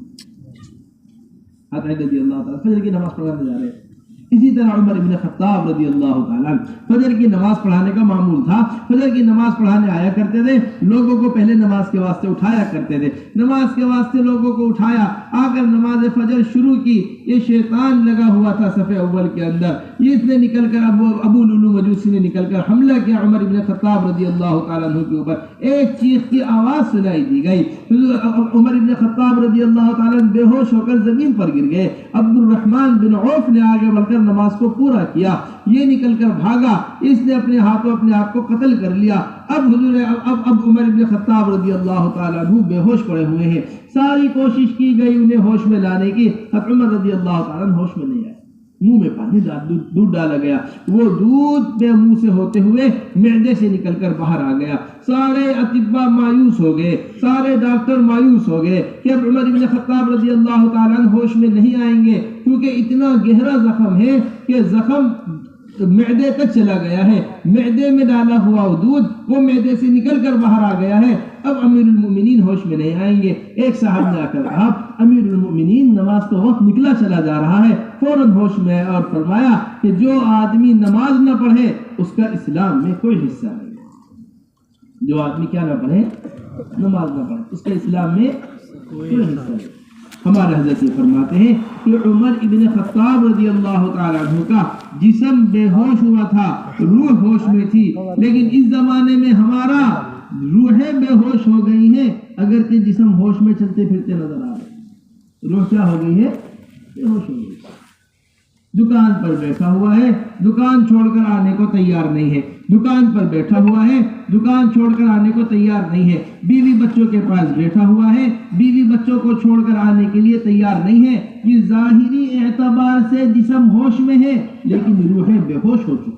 حضرت رضی اللہ تعالیٰ فجر کی نماز پڑھانے جا رہے ہیں۔ اسی طرح عمر بن خطاب رضی اللہ تعالیٰ فجر کی نماز پڑھانے کا معمول تھا، فجر کی نماز پڑھانے آیا کرتے تھے، لوگوں کو پہلے نماز کے واسطے اٹھایا کرتے تھے، نماز کے واسطے لوگوں کو اٹھایا، آ کر نماز فجر شروع کی۔ یہ شیطان لگا ہوا تھا صف اول کے اندر، اس نے نکل کر ابو لولو مجوسی نے نکل کر حملہ کیا عمر بن خطاب رضی اللہ تعالیٰ عنہ کے اوپر۔ ایک چیخ کی آواز سنائی دی گئی، عمر بن خطاب رضی اللہ تعالیٰ بے ہوش ہو کر زمین پر گر گئے۔ عبد الرحمن بن عوف نے آگے بڑھ کر نماز کو پورا کیا، یہ نکل کر بھاگا، اس نے اپنے ہاتھوں اپنے آپ کو قتل کر لیا۔ اب عمر بن خطاب رضی اللہ تعالیٰ عنہ بے ہوش پڑے ہوئے ہیں، ساری کوشش کی گئی انہیں ہوش میں لانے کی، عمر رضی اللہ تعالیٰ عنہ ہوش میں نہیں آئے، منہ میں پانی دودھ ڈالا گیا، وہ دودھ بے منہ سے ہوتے ہوئے معدے سے نکل کر باہر آ گیا۔ سارے اطباء مایوس ہو گئے، سارے ڈاکٹر مایوس ہو گئے کہ اب عمر بن خطاب رضی اللہ تعالیٰ عنہ ہوش میں نہیں آئیں گے، کیونکہ اتنا گہرا زخم ہے کہ زخم معدے تک چلا گیا ہے، معدے میں ڈالا ہوا دودھ وہ معدے سے نکل کر باہر آ گیا ہے، اب امیر المومنین ہوش میں نہیں آئیں گے۔ ایک صاحب نے آ کر کہا، امیر المومنین نماز تو وقت نکلا چلا جا رہا ہے، فوراً ہوش میں اور فرمایا کہ جو آدمی نماز نہ پڑھے اس کا اسلام میں کوئی حصہ نہیں ہے۔ جو آدمی کیا نہ پڑھے؟ نماز نہ پڑھے، اس کا اسلام میں کوئی حصہ نہیں۔ ہمارے حضرت یہ فرماتے ہیں کہ عمر ابن خطاب رضی اللہ تعالیٰ عنہ کا جسم بے ہوش ہوا تھا، روح ہوش میں تھی، لیکن اس زمانے میں ہمارا روحیں بے ہوش ہو گئی ہیں، اگرچہ جسم ہوش میں چلتے پھرتے نظر آ رہے، روح کیا ہو گئی ہے؟ بے ہوش ہو گئی۔ دکان پر بیٹھا ہوا ہے، دکان چھوڑ کر آنے کو تیار نہیں ہے، دکان پر بیٹھا ہوا ہے، دکان چھوڑ کر آنے کو تیار نہیں ہے، بیوی بچوں کے پاس بیٹھا ہوا ہے، بیوی بچوں کو چھوڑ کر آنے کے لیے تیار نہیں ہے۔ یہ ظاہری اعتبار سے جسم ہوش میں ہے لیکن روحیں بے ہوش ہو چکی۔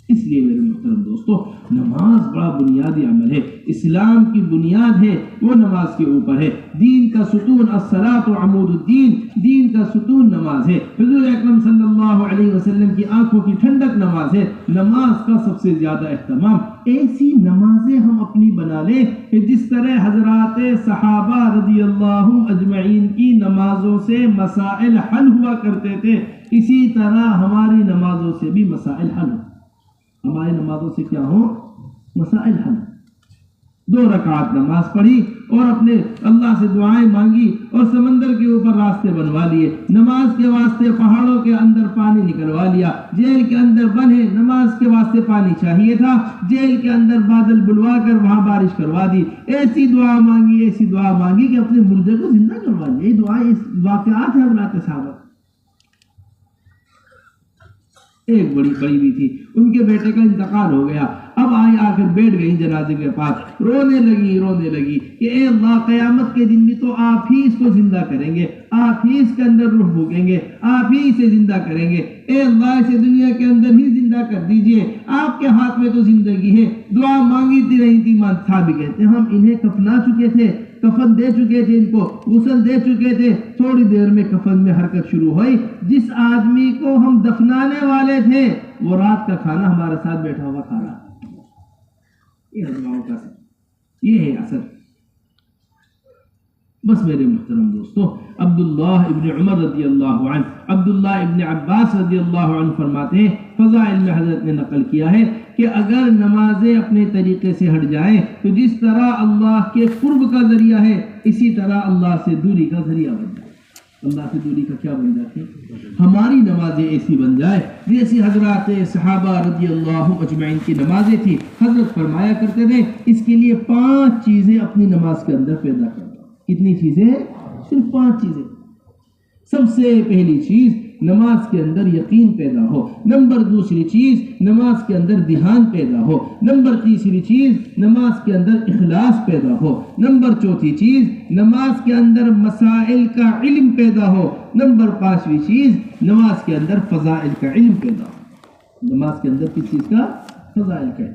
اس لیے میرے محترم دوستو، نماز بڑا بنیادی عمل ہے، اسلام کی بنیاد ہے وہ نماز کے اوپر ہے۔ دین کا ستون الصلاۃ عمود الدین، دین کا ستون نماز ہے۔ حضور اکرم صلی اللہ علیہ وسلم کی آنکھوں کی ٹھنڈک نماز ہے، نماز کا سب سے زیادہ اہتمام۔ ایسی نمازیں ہم اپنی بنا لیں کہ جس طرح حضرات صحابہ رضی اللہ اجمعین کی نمازوں سے مسائل حل ہوا کرتے تھے، اسی طرح ہماری نمازوں سے بھی مسائل حل ہو، ہماری نمازوں سے کیا ہو؟ مسائل حل۔ 2 رکعت نماز پڑھی اور اپنے اللہ سے دعائیں مانگی اور سمندر کے اوپر راستے بنوا لیے، نماز کے واسطے پہاڑوں کے اندر پانی نکلوا لیا، جیل کے اندر بند ہے، نماز کے واسطے پانی چاہیے تھا، جیل کے اندر بادل بلوا کر وہاں بارش کروا دی، ایسی دعا مانگی، ایسی دعا مانگی کہ اپنے مردے کو زندہ کروا دیا۔ یہ دعا، اس واقعات ہیں حضرات صحابہ۔ ایک بڑی قریبی تھی، ان کے بیٹے کا انتقال ہو گیا، اب آئے آ کر بیٹھ گئی جنازے کے پاس، رونے لگی کہ اے اللہ قیامت کے دن بھی تو آپ ہی اس کو زندہ کریں گے، آپ ہی اس کے اندر روح پھونکیں گے، آپ ہی اسے زندہ کریں گے، اے اللہ اسے دنیا کے اندر ہی زندہ کر دیجئے، آپ کے ہاتھ میں تو زندگی ہے۔ دعا مانگی رہی تھی۔ صحابی کہتے ہیں ہم انہیں کفنا چکے تھے، کفن دے چکے تھے، ان کو غسل دے چکے تھے، تھوڑی دیر میں کفن میں حرکت شروع ہوئی، جس آدمی کو ہم دفنانے والے تھے وہ رات کا کھانا ہمارے ساتھ بیٹھا ہوا کھا رہا۔ یہ ہے دعاؤں کا اثر، یہ ہے اثر۔ بس میرے محترم دوستو، عبداللہ ابن عمر رضی اللہ عنہ، عبداللہ ابن عباس رضی اللہ عنہ فرماتے ہیں، فضائل میں حضرت نے نقل کیا ہے کہ اگر نمازیں اپنے طریقے سے ہٹ جائیں تو جس طرح اللہ کے قرب کا ذریعہ ہے، اسی طرح اللہ سے دوری کا ذریعہ بن جائے۔ اللہ سے دوری کا کیا بن جاتی ہے؟ ہماری نمازیں ایسی بن جائے جیسی حضرات صحابہ رضی اللہ اجمعین کی نمازیں تھی۔ حضرت فرمایا کرتے تھے اس کے لیے 5 چیزیں اپنی نماز کے اندر پیدا کرنا۔ کتنی چیزیں؟ صرف 5 چیزیں۔ سب سے پہلی چیز نماز کے اندر یقین پیدا ہو، نمبر دوسری چیز نماز کے اندر دھیان پیدا ہو، نمبر تیسری چیز نماز کے اندر اخلاص پیدا ہو، نمبر چوتھی چیز نماز کے اندر مسائل کا علم پیدا ہو، نمبر 5ویں چیز نماز کے اندر فضائل کا علم پیدا ہو۔ نماز کے اندر کس چیز کا؟ فضائل کا علم۔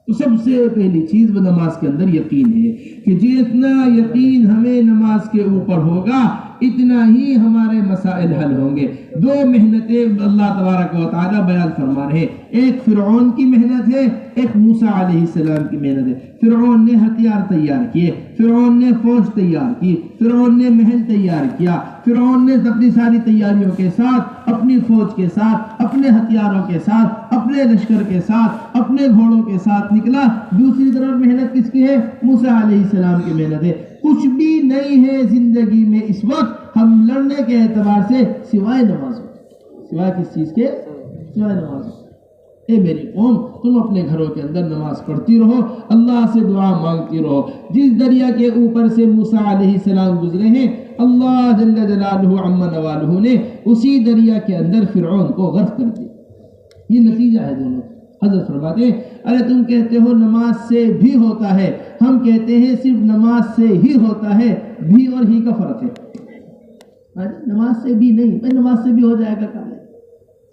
تو سب سے پہلی چیز وہ نماز کے اندر یقین ہے کہ جتنا یقین ہمیں نماز کے اوپر ہوگا اتنا ہی ہمارے مسائل حل ہوں گے۔ 2 محنتیں اللہ تبارک و تعالی بیان فرما رہے ہیں، ایک فرعون کی محنت ہے، ایک موسیٰ علیہ السلام کی محنت ہے۔ فرعون نے ہتھیار تیار کیے، فرعون نے فوج تیار کی، فرعون نے محل تیار کیا، فرعون نے اپنی ساری تیاریوں کے ساتھ، اپنی فوج کے ساتھ، اپنے ہتھیاروں کے ساتھ، اپنے لشکر کے ساتھ، اپنے گھوڑوں کے ساتھ نکلا۔ دوسری طرف محنت کس کی ہے؟ موسیٰ علیہ السلام کی محنت ہے۔ کچھ بھی نہیں ہے زندگی میں اس وقت ہم لڑنے کے اعتبار سے سوائے نماز، سوائے کس چیز کے؟ سوائے نماز۔ اے میری قوم، تم اپنے گھروں کے اندر نماز پڑھتی رہو، اللہ سے دعا مانگتی رہو۔ جس دریا کے اوپر سے موسیٰ علیہ السلام گزرے ہیں، اللہ جل جلالہ عم نوالہ نے اسی دریا کے اندر فرعون کو غرق کر دیا۔ یہ نتیجہ ہے دونوں۔ حضرت فرماتے ہیں ارے تم کہتے ہو نماز سے بھی ہوتا ہے، ہم کہتے ہیں صرف نماز سے ہی ہوتا ہے۔ بھی اور ہی کا فرق ہے، نماز سے بھی نہیں، بھائی نماز سے بھی ہو جائے گا کام۔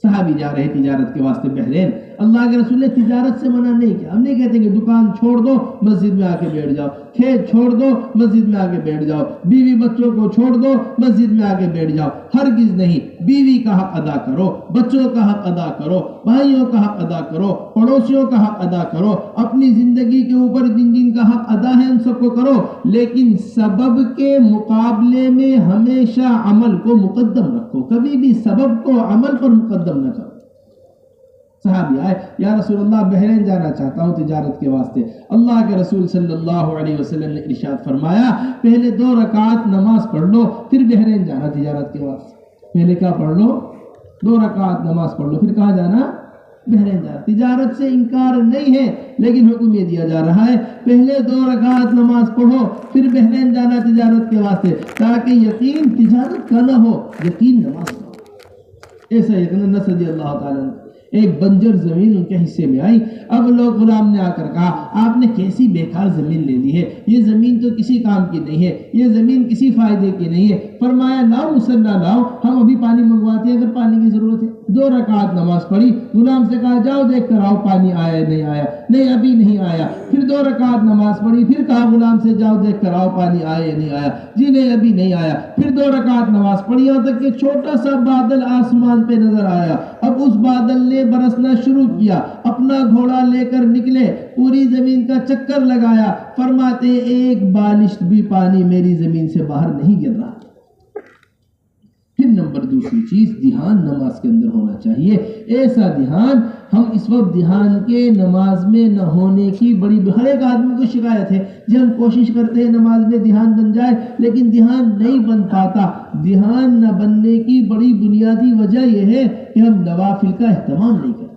صحابی جا رہے تجارت کے واسطے بحرین، اللہ کے رسول نے تجارت سے منع نہیں کیا۔ ہم نہیں کہتے کہ دکان چھوڑ دو مسجد میں آ کے بیٹھ جاؤ، کھیت چھوڑ دو مسجد میں آ کے بیٹھ جاؤ، بیوی بچوں کو چھوڑ دو مسجد میں آ کے بیٹھ جاؤ، ہرگز نہیں۔ بیوی کا حق ادا کرو، بچوں کا حق ادا کرو، بھائیوں کا حق ادا کرو، پڑوسیوں کا حق ادا کرو، اپنی زندگی کے اوپر جن جن کا حق ادا ہے ان سب کو کرو، لیکن سبب کے مقابلے میں ہمیشہ عمل کو مقدم رکھو، کبھی بھی سبب کو عمل پر مقدم نہ کرو۔ صحابی آئے، یا رسول اللہ بحرین جانا چاہتا ہوں تجارت کے واسطے۔ اللہ کے رسول صلی اللہ علیہ وسلم نے ارشاد فرمایا پہلے 2 رکعت نماز پڑھ لو پھر بحرین جانا تجارت کے واسطے۔ پہلے کیا پڑھ لو؟ 2 رکعت نماز پڑھ لو، پھر کہاں جانا؟ بحرین جانا۔ تجارت سے انکار نہیں ہے، لیکن حکم یہ دیا جا رہا ہے پہلے 2 رکعت نماز پڑھو پھر بحرین جانا تجارت کے واسطے، تاکہ یقین تجارت کا نہ ہو، یقین نماز کا ہو۔ ایسا یقین انس رضی اللہ تعالیٰ ایک بنجر زمین ان کے حصے میں آئی۔ اب لوگ غلام نے آ کر کہا آپ نے کیسی بیکار زمین لے لی ہے، یہ زمین تو کسی کام کی نہیں ہے، یہ زمین کسی فائدے کی نہیں ہے۔ فرمایا لاؤ مصلی لاؤ، ہم ابھی پانی منگواتے ہیں اگر پانی کی ضرورت ہے۔ 2 رکعت نماز پڑھی، غلام سے کہا جاؤ دیکھ کر آؤ پانی آیا نہیں آیا، نہیں ابھی نہیں آیا۔ پھر 2 رکعت نماز پڑھی، پھر کہا غلام سے جاؤ دیکھ کر آؤ پانی آیا یا نہیں آیا، جی نہیں ابھی نہیں آیا۔ پھر 2 رکعت نماز پڑھی، یہاں تک کہ چھوٹا سا بادل آسمان پہ نظر آیا۔ اب اس بادل نے برسنا شروع کیا، اپنا گھوڑا لے کر نکلے، پوری زمین کا چکر لگایا، فرماتے ایک بالشت بھی پانی میری زمین سے باہر نہیں گر رہا۔ پھر نمبر دوسری چیز دھیان نماز کے اندر ہونا چاہیے۔ ایسا دھیان، ہم اس وقت دھیان کے نماز میں نہ ہونے کی بڑی ہر ایک آدمی کو شکایت ہے جی، ہم کوشش کرتے ہیں نماز میں دھیان بن جائے لیکن دھیان نہیں بن پاتا۔ دھیان نہ بننے کی بڑی بنیادی وجہ یہ ہے کہ ہم نوافل کا اہتمام نہیں کرتے۔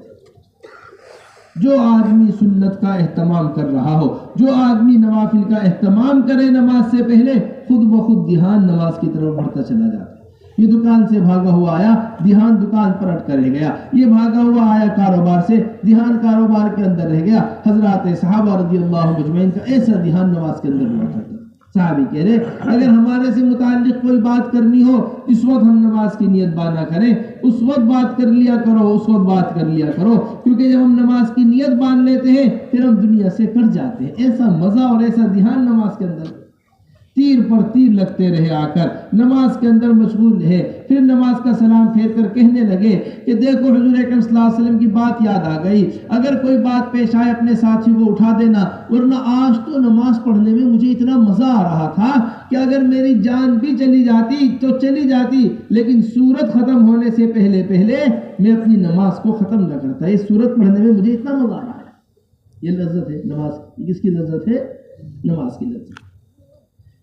جو آدمی سنت کا اہتمام کر رہا ہو، جو آدمی نوافل کا اہتمام کرے نماز سے پہلے، خود بخود دھیان نماز کی طرف بڑھتا چلا جاتا ہے۔ یہ دکان سے بھاگا ہوا آیا، دھیان دکان پر اٹکا رہ گیا، یہ بھاگا ہوا آیا کاروبار سے، دھیان کاروبار کے اندر رہ گیا۔ حضرات صحابہ رضی اللہ مجمعین کا ایسا دھیان نماز کے اندر ہوا کرتا۔ صحابی کہہ رہے اگر ہمارے سے متعلق کوئی بات کرنی ہو اس وقت ہم نماز کی نیت باندھا کریں، اس وقت بات کر لیا کرو، اس وقت بات کر لیا کرو، کیونکہ جب ہم نماز کی نیت باندھ لیتے ہیں پھر ہم دنیا سے کٹ جاتے ہیں۔ ایسا مزہ اور ایسا دھیان نماز کے اندر، تیر پر تیر لگتے رہے، آ کر نماز کے اندر مشغول رہے، پھر نماز کا سلام پھیر کر کہنے لگے کہ دیکھو حضور اکرم صلی اللہ علیہ وسلم کی بات یاد آ گئی، اگر کوئی بات پیش آئے اپنے ساتھی کو اٹھا دینا، ورنہ آج تو نماز پڑھنے میں مجھے اتنا مزہ آ رہا تھا کہ اگر میری جان بھی چلی جاتی تو چلی جاتی، لیکن سورت ختم ہونے سے پہلے میں اپنی نماز کو ختم نہ کرتا۔ یہ سورت پڑھنے میں مجھے اتنا مزہ آ رہا ہے۔ یہ لذت ہے نماز، کس کی لذت ہے؟ نماز کی لذت۔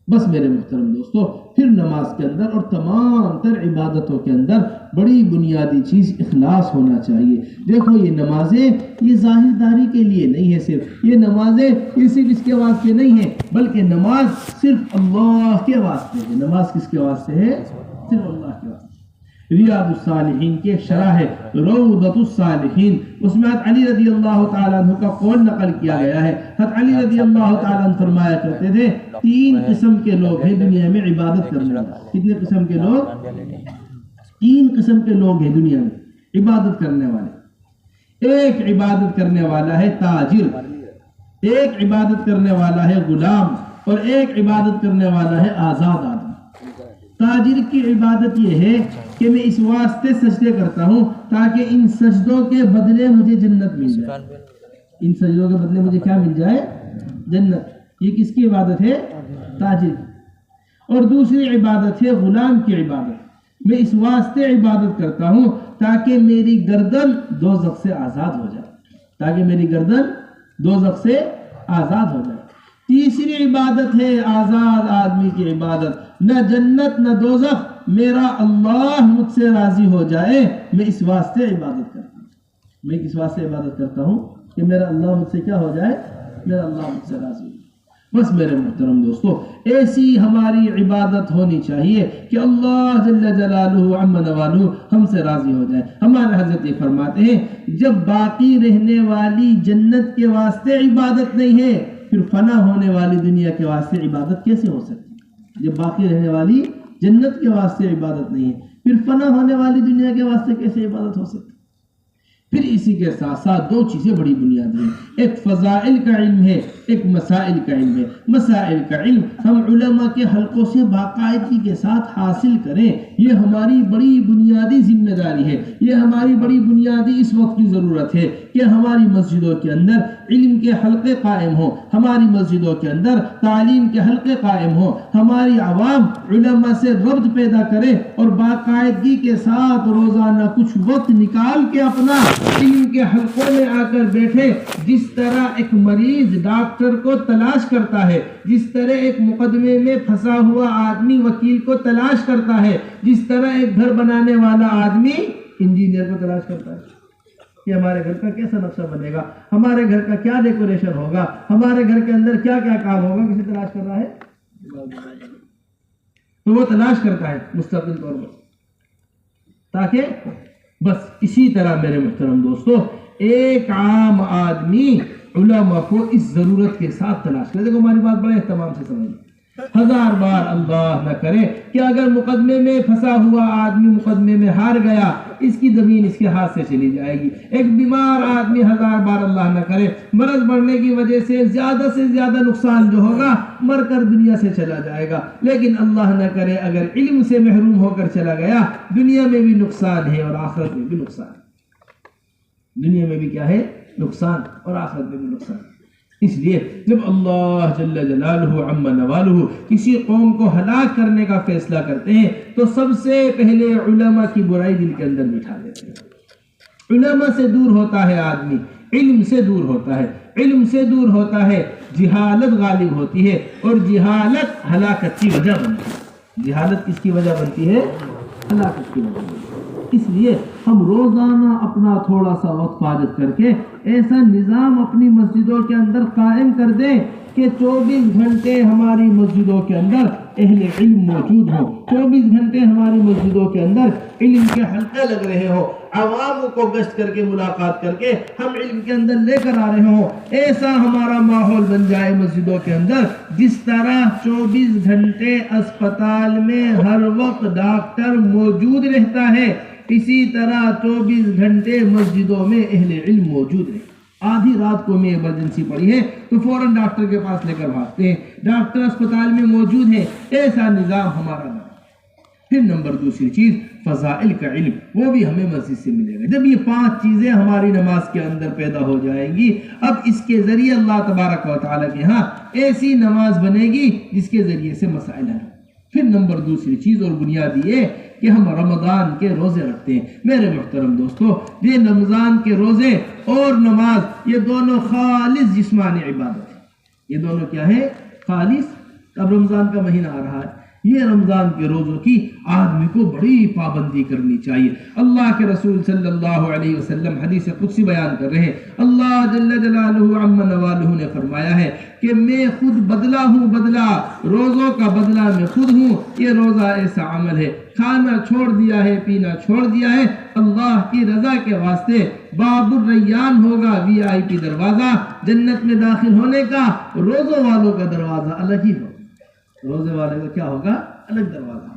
بس میرے محترم دوستو، پھر نماز کے اندر اور تمام تر عبادتوں کے اندر بڑی بنیادی چیز اخلاص ہونا چاہیے۔ دیکھو یہ نمازیں یہ ظاہر داری کے لیے نہیں ہے، صرف یہ نمازیں یہ صرف اس کے واسطے نہیں ہے، بلکہ نماز صرف اللہ کے واسطے ہے۔ نماز کس کے واسطے ہے؟ صرف اللہ کے واسطے۔ ریاض الصالحین کے شرح ہے روضۃ الصالحین، اس میں حضرت علی رضی اللہ تعالیٰ عنہ کا قول نقل کیا گیا ہے۔ حضرت علی رضی اللہ تعالیٰ عنہ فرمایا کرتے تھے 3 قسم کے لوگ ہیں دنیا میں عبادت کرنے والے۔ کتنے قسم کے لوگ؟ 3 قسم کے لوگ ہیں دنیا میں عبادت کرنے والے۔ ایک عبادت کرنے والا ہے تاجر، ایک عبادت کرنے والا ہے غلام، اور ایک عبادت کرنے والا ہے آزاد آدمی۔ تاجر کی عبادت یہ ہے کہ میں اس واسطے سجدے کرتا ہوں تاکہ ان سجدوں کے بدلے مجھے جنت مل جائے۔ ان سجدوں کے بدلے مجھے کیا مل جائے؟ جنت۔ یہ کس کی عبادت ہے؟ تاجر کی۔ اور دوسری عبادت ہے غلام کی عبادت، میں اس واسطے عبادت کرتا ہوں تاکہ میری گردن دوزخ سے آزاد ہو جائے، تاکہ میری گردن دوزخ سے آزاد ہو جائے۔ تیسری عبادت ہے آزاد آدمی کی عبادت، نہ جنت نہ دوزخ، میرا اللہ مجھ سے راضی ہو جائے، میں اس واسطے عبادت کرتا ہوں۔ میں کس واسطے عبادت کرتا ہوں؟ کہ میرا اللہ مجھ سے کیا ہو جائے؟ میرا اللہ مجھ سے راضی ہو جائے۔ بس میرے محترم دوستو، ایسی ہماری عبادت ہونی چاہیے کہ اللہ جل جلالہ عم نوالہ ہم سے راضی ہو جائے۔ ہمارے حضرت یہ فرماتے ہیں جب باقی رہنے والی جنت کے واسطے عبادت نہیں ہے پھر فنا ہونے والی دنیا کے واسطے عبادت کیسے ہو سکتی ہے؟ جب باقی رہنے والی جنت کے واسطے عبادت نہیں ہے پھر فنا ہونے والی دنیا کے واسطے کیسے عبادت ہو سکتی ہے؟ پھر اسی کے ساتھ ساتھ 2 چیزیں بڑی بنیادی ہیں، ایک فضائل کا علم ہے، ایک مسائل کا علم ہے۔ مسائل کا علم ہم علماء کے حلقوں سے باقاعدگی کے ساتھ حاصل کریں، یہ ہماری بڑی بنیادی ذمہ داری ہے، یہ ہماری بڑی بنیادی اس وقت کی ضرورت ہے کہ ہماری مسجدوں کے اندر علم کے حلقے قائم ہوں، ہماری مسجدوں کے اندر تعلیم کے حلقے قائم ہوں، ہماری عوام علماء سے ربط پیدا کرے اور باقاعدگی کے ساتھ روزانہ کچھ وقت نکال کے اپنا علم کے حلقوں میں آ کر بیٹھے۔ جس طرح ایک مریض ڈاکٹر کو تلاش کرتا ہے، جس طرح ایک مقدمے میں پھنسا ہوا آدمی وکیل کو تلاش کرتا ہے، جس طرح ایک گھر بنانے والا آدمی انجینئر کو تلاش کرتا ہے کہ ہمارے گھر کا کیسا نقشہ بنے گا، ہمارے گھر کا کیا ڈیکوریشن ہوگا، ہمارے گھر کے اندر کیا کیا کام ہوگا، کسی تلاش کر رہا ہے تو وہ تلاش کرتا ہے مستقل طور پر، تاکہ بس اسی طرح میرے محترم دوستو ایک عام آدمی علماء کو اس ضرورت کے ساتھ تلاش کرے۔ دیکھو ہماری بات بڑے اہتمام سے سمجھیں، 1000 بار اللہ نہ کرے کہ اگر مقدمے میں پھنسا ہوا آدمی مقدمے میں ہار گیا، اس کی زمین اس کے ہاتھ سے چلی جائے گی۔ ایک بیمار آدمی 1000 بار اللہ نہ کرے، مرض بڑھنے کی وجہ سے زیادہ نقصان جو ہوگا مر کر دنیا سے چلا جائے گا، لیکن اللہ نہ کرے اگر علم سے محروم ہو کر چلا گیا، دنیا میں بھی نقصان ہے اور آخرت میں بھی نقصان ہے۔ دنیا میں بھی کیا ہے؟ نقصان، اور آخرت میں بھی نقصان۔ اس لیے جب اللہ جل جلالہ عم نوالہ کسی قوم کو ہلاک کرنے کا فیصلہ کرتے ہیں تو سب سے پہلے علماء کی برائی دل کے اندر بٹھا دیتے ہیں۔ علماء سے دور ہوتا ہے آدمی، علم سے دور ہوتا ہے، علم سے دور ہوتا ہے، جہالت غالب ہوتی ہے، اور جہالت ہلاکت کی وجہ بنتی ہے۔ جہالت کس کی وجہ بنتی ہے؟ ہلاکت کی وجہ بنتی ہے۔ اس لیے ہم روزانہ اپنا تھوڑا سا وقت فارغ کر کے ایسا نظام اپنی مسجدوں کے اندر قائم کر دیں کہ 24 گھنٹے ہماری مسجدوں کے اندر اہل علم موجود ہوں، 24 گھنٹے ہماری مسجدوں کے اندر علم کے حلقے لگ رہے ہوں، عوام کو گشت کر کے ملاقات کر کے ہم علم کے اندر لے کر آ رہے ہوں. ایسا ہمارا ماحول بن جائے مسجدوں کے اندر، جس طرح 24 گھنٹے اسپتال میں ہر وقت ڈاکٹر موجود رہتا ہے، اسی طرح 24 گھنٹے مسجدوں میں اہل علم موجود رہے. آدھی رات کو میں ایمرجنسی پڑی ہے تو فوراً ڈاکٹر کے پاس لے کر بھاگتے ہیں، ڈاکٹر اسپتال میں موجود ہے. ایسا نظام ہمارا بنا. پھر نمبر دوسری چیز فضائل کا علم، وہ بھی ہمیں مسجد سے ملے گا. جب یہ 5 چیزیں ہماری نماز کے اندر پیدا ہو جائیں گی، اب اس کے ذریعے اللہ تبارک و تعالیٰ کے ہاں ایسی نماز بنے گی جس کے ذریعے سے مسائل ہیں. پھر نمبر دوسری چیز اور بنیادی یہ کہ ہم رمضان کے روزے رکھتے ہیں. میرے محترم دوستو، یہ رمضان کے روزے اور نماز یہ دونوں خالص جسمانی عبادت ہیں. یہ دونوں کیا ہے؟ خالص. اب رمضان کا مہینہ آ رہا ہے، یہ رمضان کے روزوں کی آدمی کو بڑی پابندی کرنی چاہیے. اللہ کے رسول صلی اللہ علیہ وسلم حدیث قدسی بیان کر رہے ہیں. اللہ جل جلالہ عما نوالہ نے فرمایا ہے کہ میں خود بدلہ ہوں، بدلہ روزوں کا بدلہ میں خود ہوں. یہ روزہ ایسا عمل ہے، کھانا چھوڑ دیا ہے، پینا چھوڑ دیا ہے، اللہ کی رضا کے واسطے باب الریان ہوگا، VIP دروازہ جنت میں داخل ہونے کا. روزوں والوں کا دروازہ الگ ہی ہوگا، روزے والے کا کیا ہوگا؟ الگ دروازہ.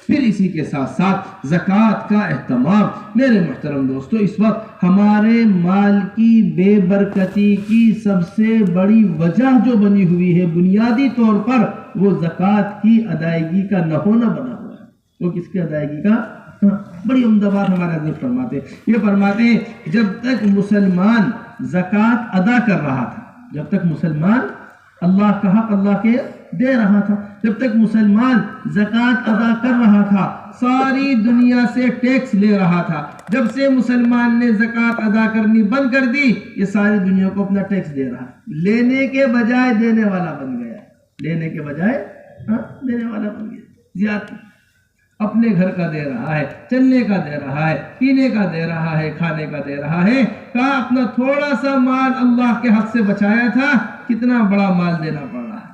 پھر اسی کے ساتھ ساتھ زکوٰۃ کا اہتمام. میرے محترم دوستو، اس وقت ہمارے مال کی بے برکتی کی سب سے بڑی وجہ جو بنی ہوئی ہے بنیادی طور پر، وہ زکوٰۃ کی ادائیگی کا نہ ہونا بنا ہوا ہے. وہ کس کی ادائیگی کا؟ بڑی عمدہ بات ہمارے حضرت فرماتے ہیں. یہ فرماتے ہیں جب تک مسلمان زکوٰۃ ادا کر رہا تھا، جب تک مسلمان اللہ کا حق اللہ کے دے رہا تھا، جب تک مسلمان زکوٰۃ ادا کر رہا تھا، ساری دنیا سے ٹیکس لے رہا تھا. جب سے مسلمان نے زکوٰۃ ادا کرنی بند کر دی، یہ ساری دنیا کو اپنا ٹیکس دے رہا ہے. لینے کے بجائے دینے والا بن گیا، لینے کے بجائے دینے والا بن گیا. زیادہ اپنے گھر کا دے رہا ہے، چلنے کا دے رہا ہے، پینے کا دے رہا ہے، کھانے کا دے رہا ہے. کہا اپنا تھوڑا سا مال اللہ کے حق سے بچایا تھا، کتنا بڑا مال دینا پڑ رہا ہے.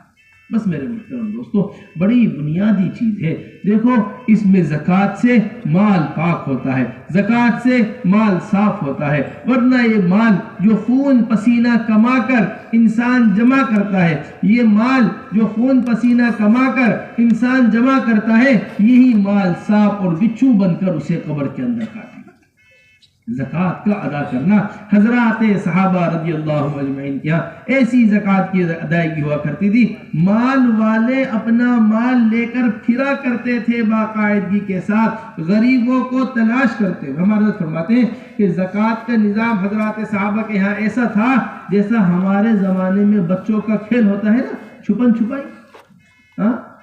بس میرے محترم دوستو، بڑی بنیادی چیز ہے. دیکھو، اس میں زکوٰۃ سے مال پاک ہوتا ہے، زکوٰۃ سے مال صاف ہوتا ہے. ورنہ یہ مال جو خون پسینہ کما کر انسان جمع کرتا ہے، یہ مال جو خون پسینہ کما کر انسان جمع کرتا ہے، یہی مال سانپ اور بچھو بن کر اسے قبر کے اندر کاٹے. زکوٰۃ کا ادا کرنا، حضرات صحابہ رضی اللہ اجمعین کیا ایسی زکوٰۃ کی ادائیگی ہوا کرتی تھی. مال والے اپنا مال لے کر پھرا کرتے تھے باقاعدگی کے ساتھ، غریبوں کو تلاش کرتے. ہمارے فرماتے ہیں کہ زکوٰۃ کا نظام حضرات صحابہ کے یہاں ایسا تھا جیسا ہمارے زمانے میں بچوں کا کھیل ہوتا ہے نا، چھپن چھپائی.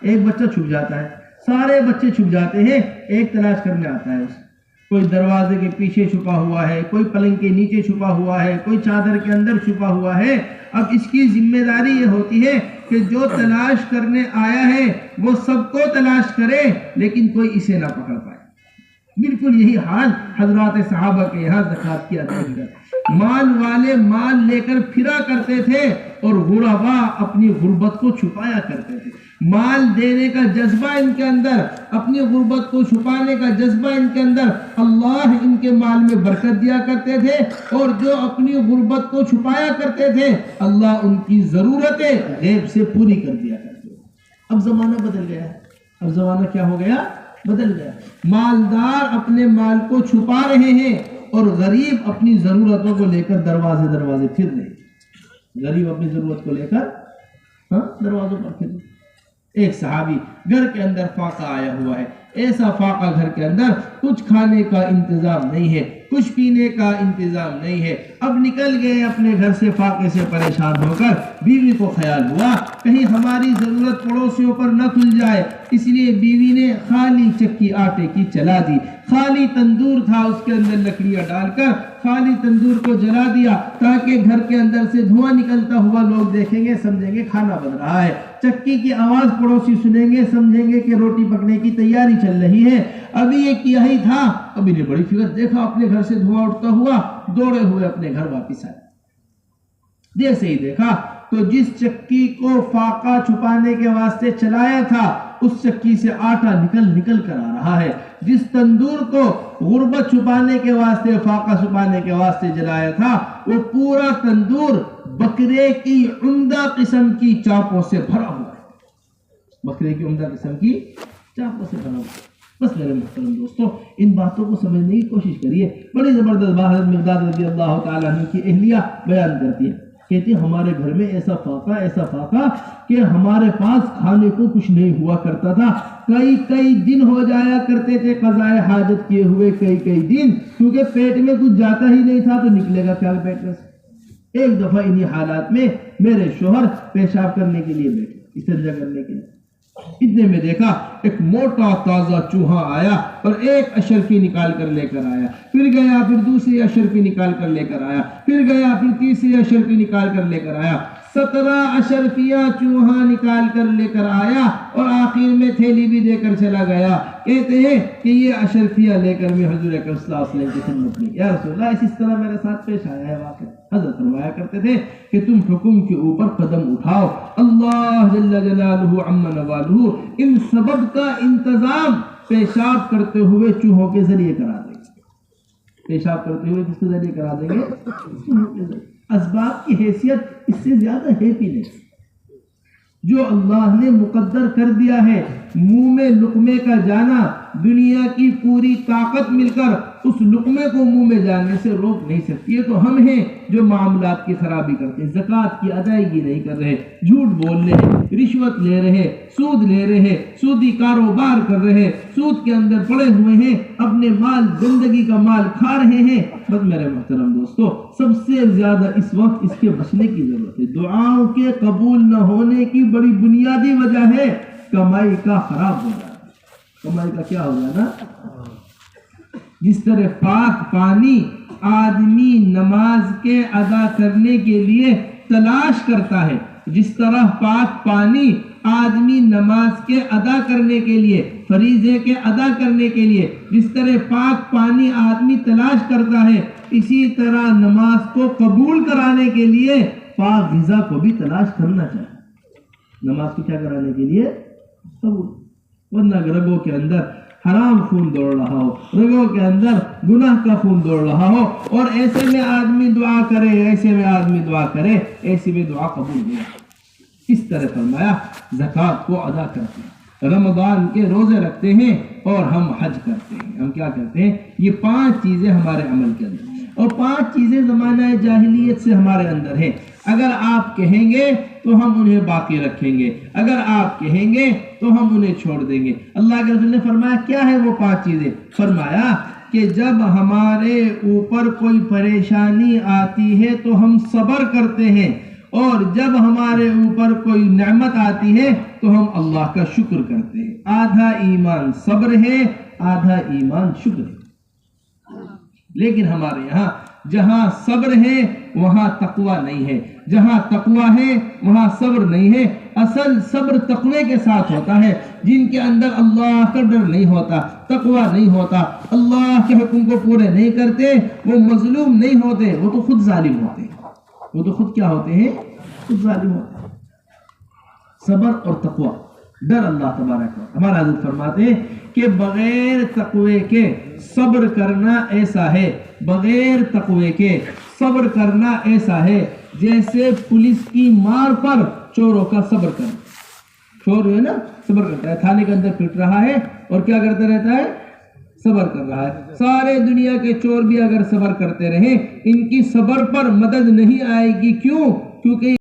ایک بچہ چھپ جاتا ہے، سارے بچے چھپ جاتے ہیں، ایک تلاش کرنے آتا ہے. کوئی دروازے کے پیچھے چھپا ہوا ہے، کوئی پلنگ کے نیچے چھپا ہوا ہے، کوئی چادر کے اندر چھپا ہوا ہے. اب اس کی ذمہ داری یہ ہوتی ہے کہ جو تلاش کرنے آیا ہے وہ سب کو تلاش کرے، لیکن کوئی اسے نہ پکڑ پائے. بالکل یہی حال حضرات صحابہ کے یہاں زکوٰۃ کی ادائیگی کا. مال والے مال لے کر پھرا کرتے تھے اور غربا اپنی غربت کو چھپایا کرتے تھے. مال دینے کا جذبہ ان کے اندر، اپنی غربت کو چھپانے کا جذبہ ان کے اندر، اللہ ان کے مال میں برکت دیا کرتے تھے. اور جو اپنی غربت کو چھپایا کرتے تھے، اللہ ان کی ضرورتیں غیب سے پوری کر دیا کرتے تھے. اب زمانہ بدل گیا ہے. اب زمانہ کیا ہو گیا؟ بدل گیا. مالدار اپنے مال کو چھپا رہے ہیں اور غریب اپنی ضرورتوں کو لے کر دروازے دروازے پھر رہے ہیں. غریب اپنی ضرورت کو لے کر دروازوں پر پھر رہے. ایک صحابی گھر کے اندر فاقہ آیا ہوا ہے. ایسا فاقہ گھر کے اندر کچھ کھانے کا انتظام نہیں ہے، کچھ پینے کا انتظام نہیں ہے. اب نکل گئے اپنے گھر سے فاقے سے پریشان ہو کر. بیوی کو خیال ہوا کہیں ہماری ضرورت پڑوسیوں پر نہ کھل جائے، اس لیے بیوی نے خالی چکی آٹے کی چلا دی. خالی تندور تھا، اس کے اندر لکڑیاں ڈال کر خالی تندور کو جلا دیا تاکہ گھر کے اندر سے دھواں نکلتا ہوا لوگ دیکھیں گے، سمجھیں گے کھانا بن رہا ہے. چکی کی آواز پڑوسی سنیں گے، سمجھیں گے کہ روٹی پکنے کی تیاری چل رہی ہے. ابھی یہ کیا ہی تھا، ابھی نے بڑی فکر، دیکھا اپنے گھر سے دھواں اٹھتا ہوا، دوڑے ہوئے اپنے گھر واپس آئے. جیسے ہی دیکھا تو جس چکی کو فاقہ چھپانے کے واسطے چلایا تھا اس چکی سے آٹا نکل کر آ رہا ہے. جس تندور کو غربت چھپانے کے واسطے فاقہ چھپانے کے واسطے جلایا تھا وہ پورا تندور بکرے کی عمدہ قسم کی چاپوں سے بھرا ہوا ہے. بکرے کی عمدہ قسم کی چاپوں سے بھرا ہوا ہے. بس میرے محترم دوستو ان باتوں کو سمجھنے کی کوشش کریے. بڑی زبردست بات حضرت مقداد رضی اللہ تعالیٰ عنہ کی اہلیہ بیان کرتی ہے. کہتی ہیں ہمارے گھر میں ایسا فاقہ کہ ہمارے پاس کھانے کو کچھ نہیں ہوا کرتا تھا. کئی دن ہو جایا کرتے تھے قضاء حاجت کیے ہوئے, کئی دن, کیونکہ پیٹ میں کچھ جاتا ہی نہیں تھا تو نکلے گا کیا پیٹ میں سے. ایک دفعہ انہی حالات میں میرے شوہر پیشاب کرنے کے لیے بیٹھے, استنجا کرنے کے لیے. اتنے میں دیکھا ایک موٹا تازہ چوہا آیا اور ایک اشرفی نکال کر لے کر آیا. پھر گیا, پھر دوسری اشرفی نکال کر لے کر آیا. پھر گیا, پھر تیسری اشرفی نکال کر لے کر آیا. 17 اشرفیاں چوہا نکال کر لے کر آیا اور آخر میں تھیلی بھی دے کر چلا گیا. کہتے ہیں کہ یہ اشرفیاں لے کر میں حضور اکرم صلی اللہ علیہ وسلم کی خدمت میں, یا رسول اللہ اس طرح میرے ساتھ پیش آیا ہے واقعہ. حضرت فرمایا کرتے تھے کہ تم حکم کے اوپر قدم اٹھاؤ, اللہ جل جلالہ عم نوالہ ان سبب کا انتظام پیشاب کرتے ہوئے چوہوں کے ذریعے کرا دیں گے. پیشاب کرتے ہوئے کس کے ذریعے کرا دیں گے؟ چوہوں کے ذریعے. اسباب کی حیثیت اس سے زیادہ ہے بھی نہیں. جو اللہ نے مقدر کر دیا ہے منہ میں لقمے کا جانا, دنیا کی پوری طاقت مل کر اس لقمے کو منہ میں جانے سے روک نہیں سکتی ہے. تو ہم ہیں جو معاملات کی خرابی کرتے ہیں, زکوٰۃ کی ادائیگی نہیں کر رہے, جھوٹ بول رہے, رشوت لے رہے, سود لے رہے, سودی کاروبار کر رہے, سود کے اندر پڑے ہوئے ہیں, اپنے مال زندگی کا مال کھا رہے ہیں. بس میرے محترم دوستو سب سے زیادہ اس وقت اس کے بچنے کی ضرورت ہے. دعاؤں کے قبول نہ ہونے کی بڑی بنیادی وجہ ہے کمائی کا خراب ہو جانا. کمائی کا کیا ہو جانا؟ جس طرح پاک پانی آدمی نماز کے ادا کرنے کے لیے تلاش کرتا ہے, جس طرح پاک پانی آدمی نماز کے ادا کرنے کے لیے, فریضے کے ادا کرنے کے لیے جس طرح پاک پانی آدمی تلاش کرتا ہے, اسی طرح نماز کو قبول کرانے کے لیے پاک غذا کو بھی تلاش کرنا چاہیے. نماز کو کیا کرانے کے لیے؟ قبول. ورنہ رگوں کے اندر حرام خون دوڑ رہا ہو, رگوں کے اندر گناہ کا خون دوڑ رہا ہو, اور ایسے میں آدمی دعا کرے, ایسے میں دعا قبول نہیں. اس طرح فرمایا زکوٰۃ کو ادا کرتے ہیں, رمضان کے روزے رکھتے ہیں اور ہم حج کرتے ہیں. ہم کیا کرتے ہیں؟ یہ 5 چیزیں ہمارے عمل کے اندر, اور 5 چیزیں زمانہ جاہلیت سے ہمارے اندر ہیں. اگر آپ کہیں گے تو ہم انہیں باقی رکھیں گے, اگر آپ کہیں گے تو ہم انہیں چھوڑ دیں گے. اللہ کے رسول نے فرمایا کیا ہے وہ 5 چیزیں؟ فرمایا کہ جب ہمارے اوپر کوئی پریشانی آتی ہے تو ہم صبر کرتے ہیں, اور جب ہمارے اوپر کوئی نعمت آتی ہے تو ہم اللہ کا شکر کرتے ہیں. آدھا ایمان صبر ہے, آدھا ایمان شکر ہے. لیکن ہمارے یہاں جہاں صبر ہے وہاں تقوی نہیں ہے, جہاں تقوی ہے وہاں صبر نہیں ہے. اصل صبر تقوی کے ساتھ ہوتا ہے. جن کے اندر اللہ کا ڈر نہیں ہوتا, تقوی نہیں ہوتا, اللہ کے حکم کو پورے نہیں کرتے, وہ مظلوم نہیں ہوتے, وہ تو خود ظالم ہوتے ہیں. وہ تو خود کیا ہوتے ہیں؟ خود ظالم ہوتے ہیں. صبر اور تقوی, ڈر اللہ تبارک و تعالی. ہمارا حضرت فرماتے ہیں کہ بغیر تقوی کے صبر کرنا ایسا ہے, بغیر تقوی کے صبر کرنا ایسا ہے جیسے پولیس کی مار پر چوروں کا صبر کرنا. چور ہے نا, صبر کرتا ہے, تھانے کے اندر پٹ رہا ہے اور کیا کرتا رہتا ہے؟ صبر کر رہا ہے. سارے دنیا کے چور بھی اگر صبر کرتے رہیں, ان کی صبر پر مدد نہیں آئے گی. کیوں؟ کیونکہ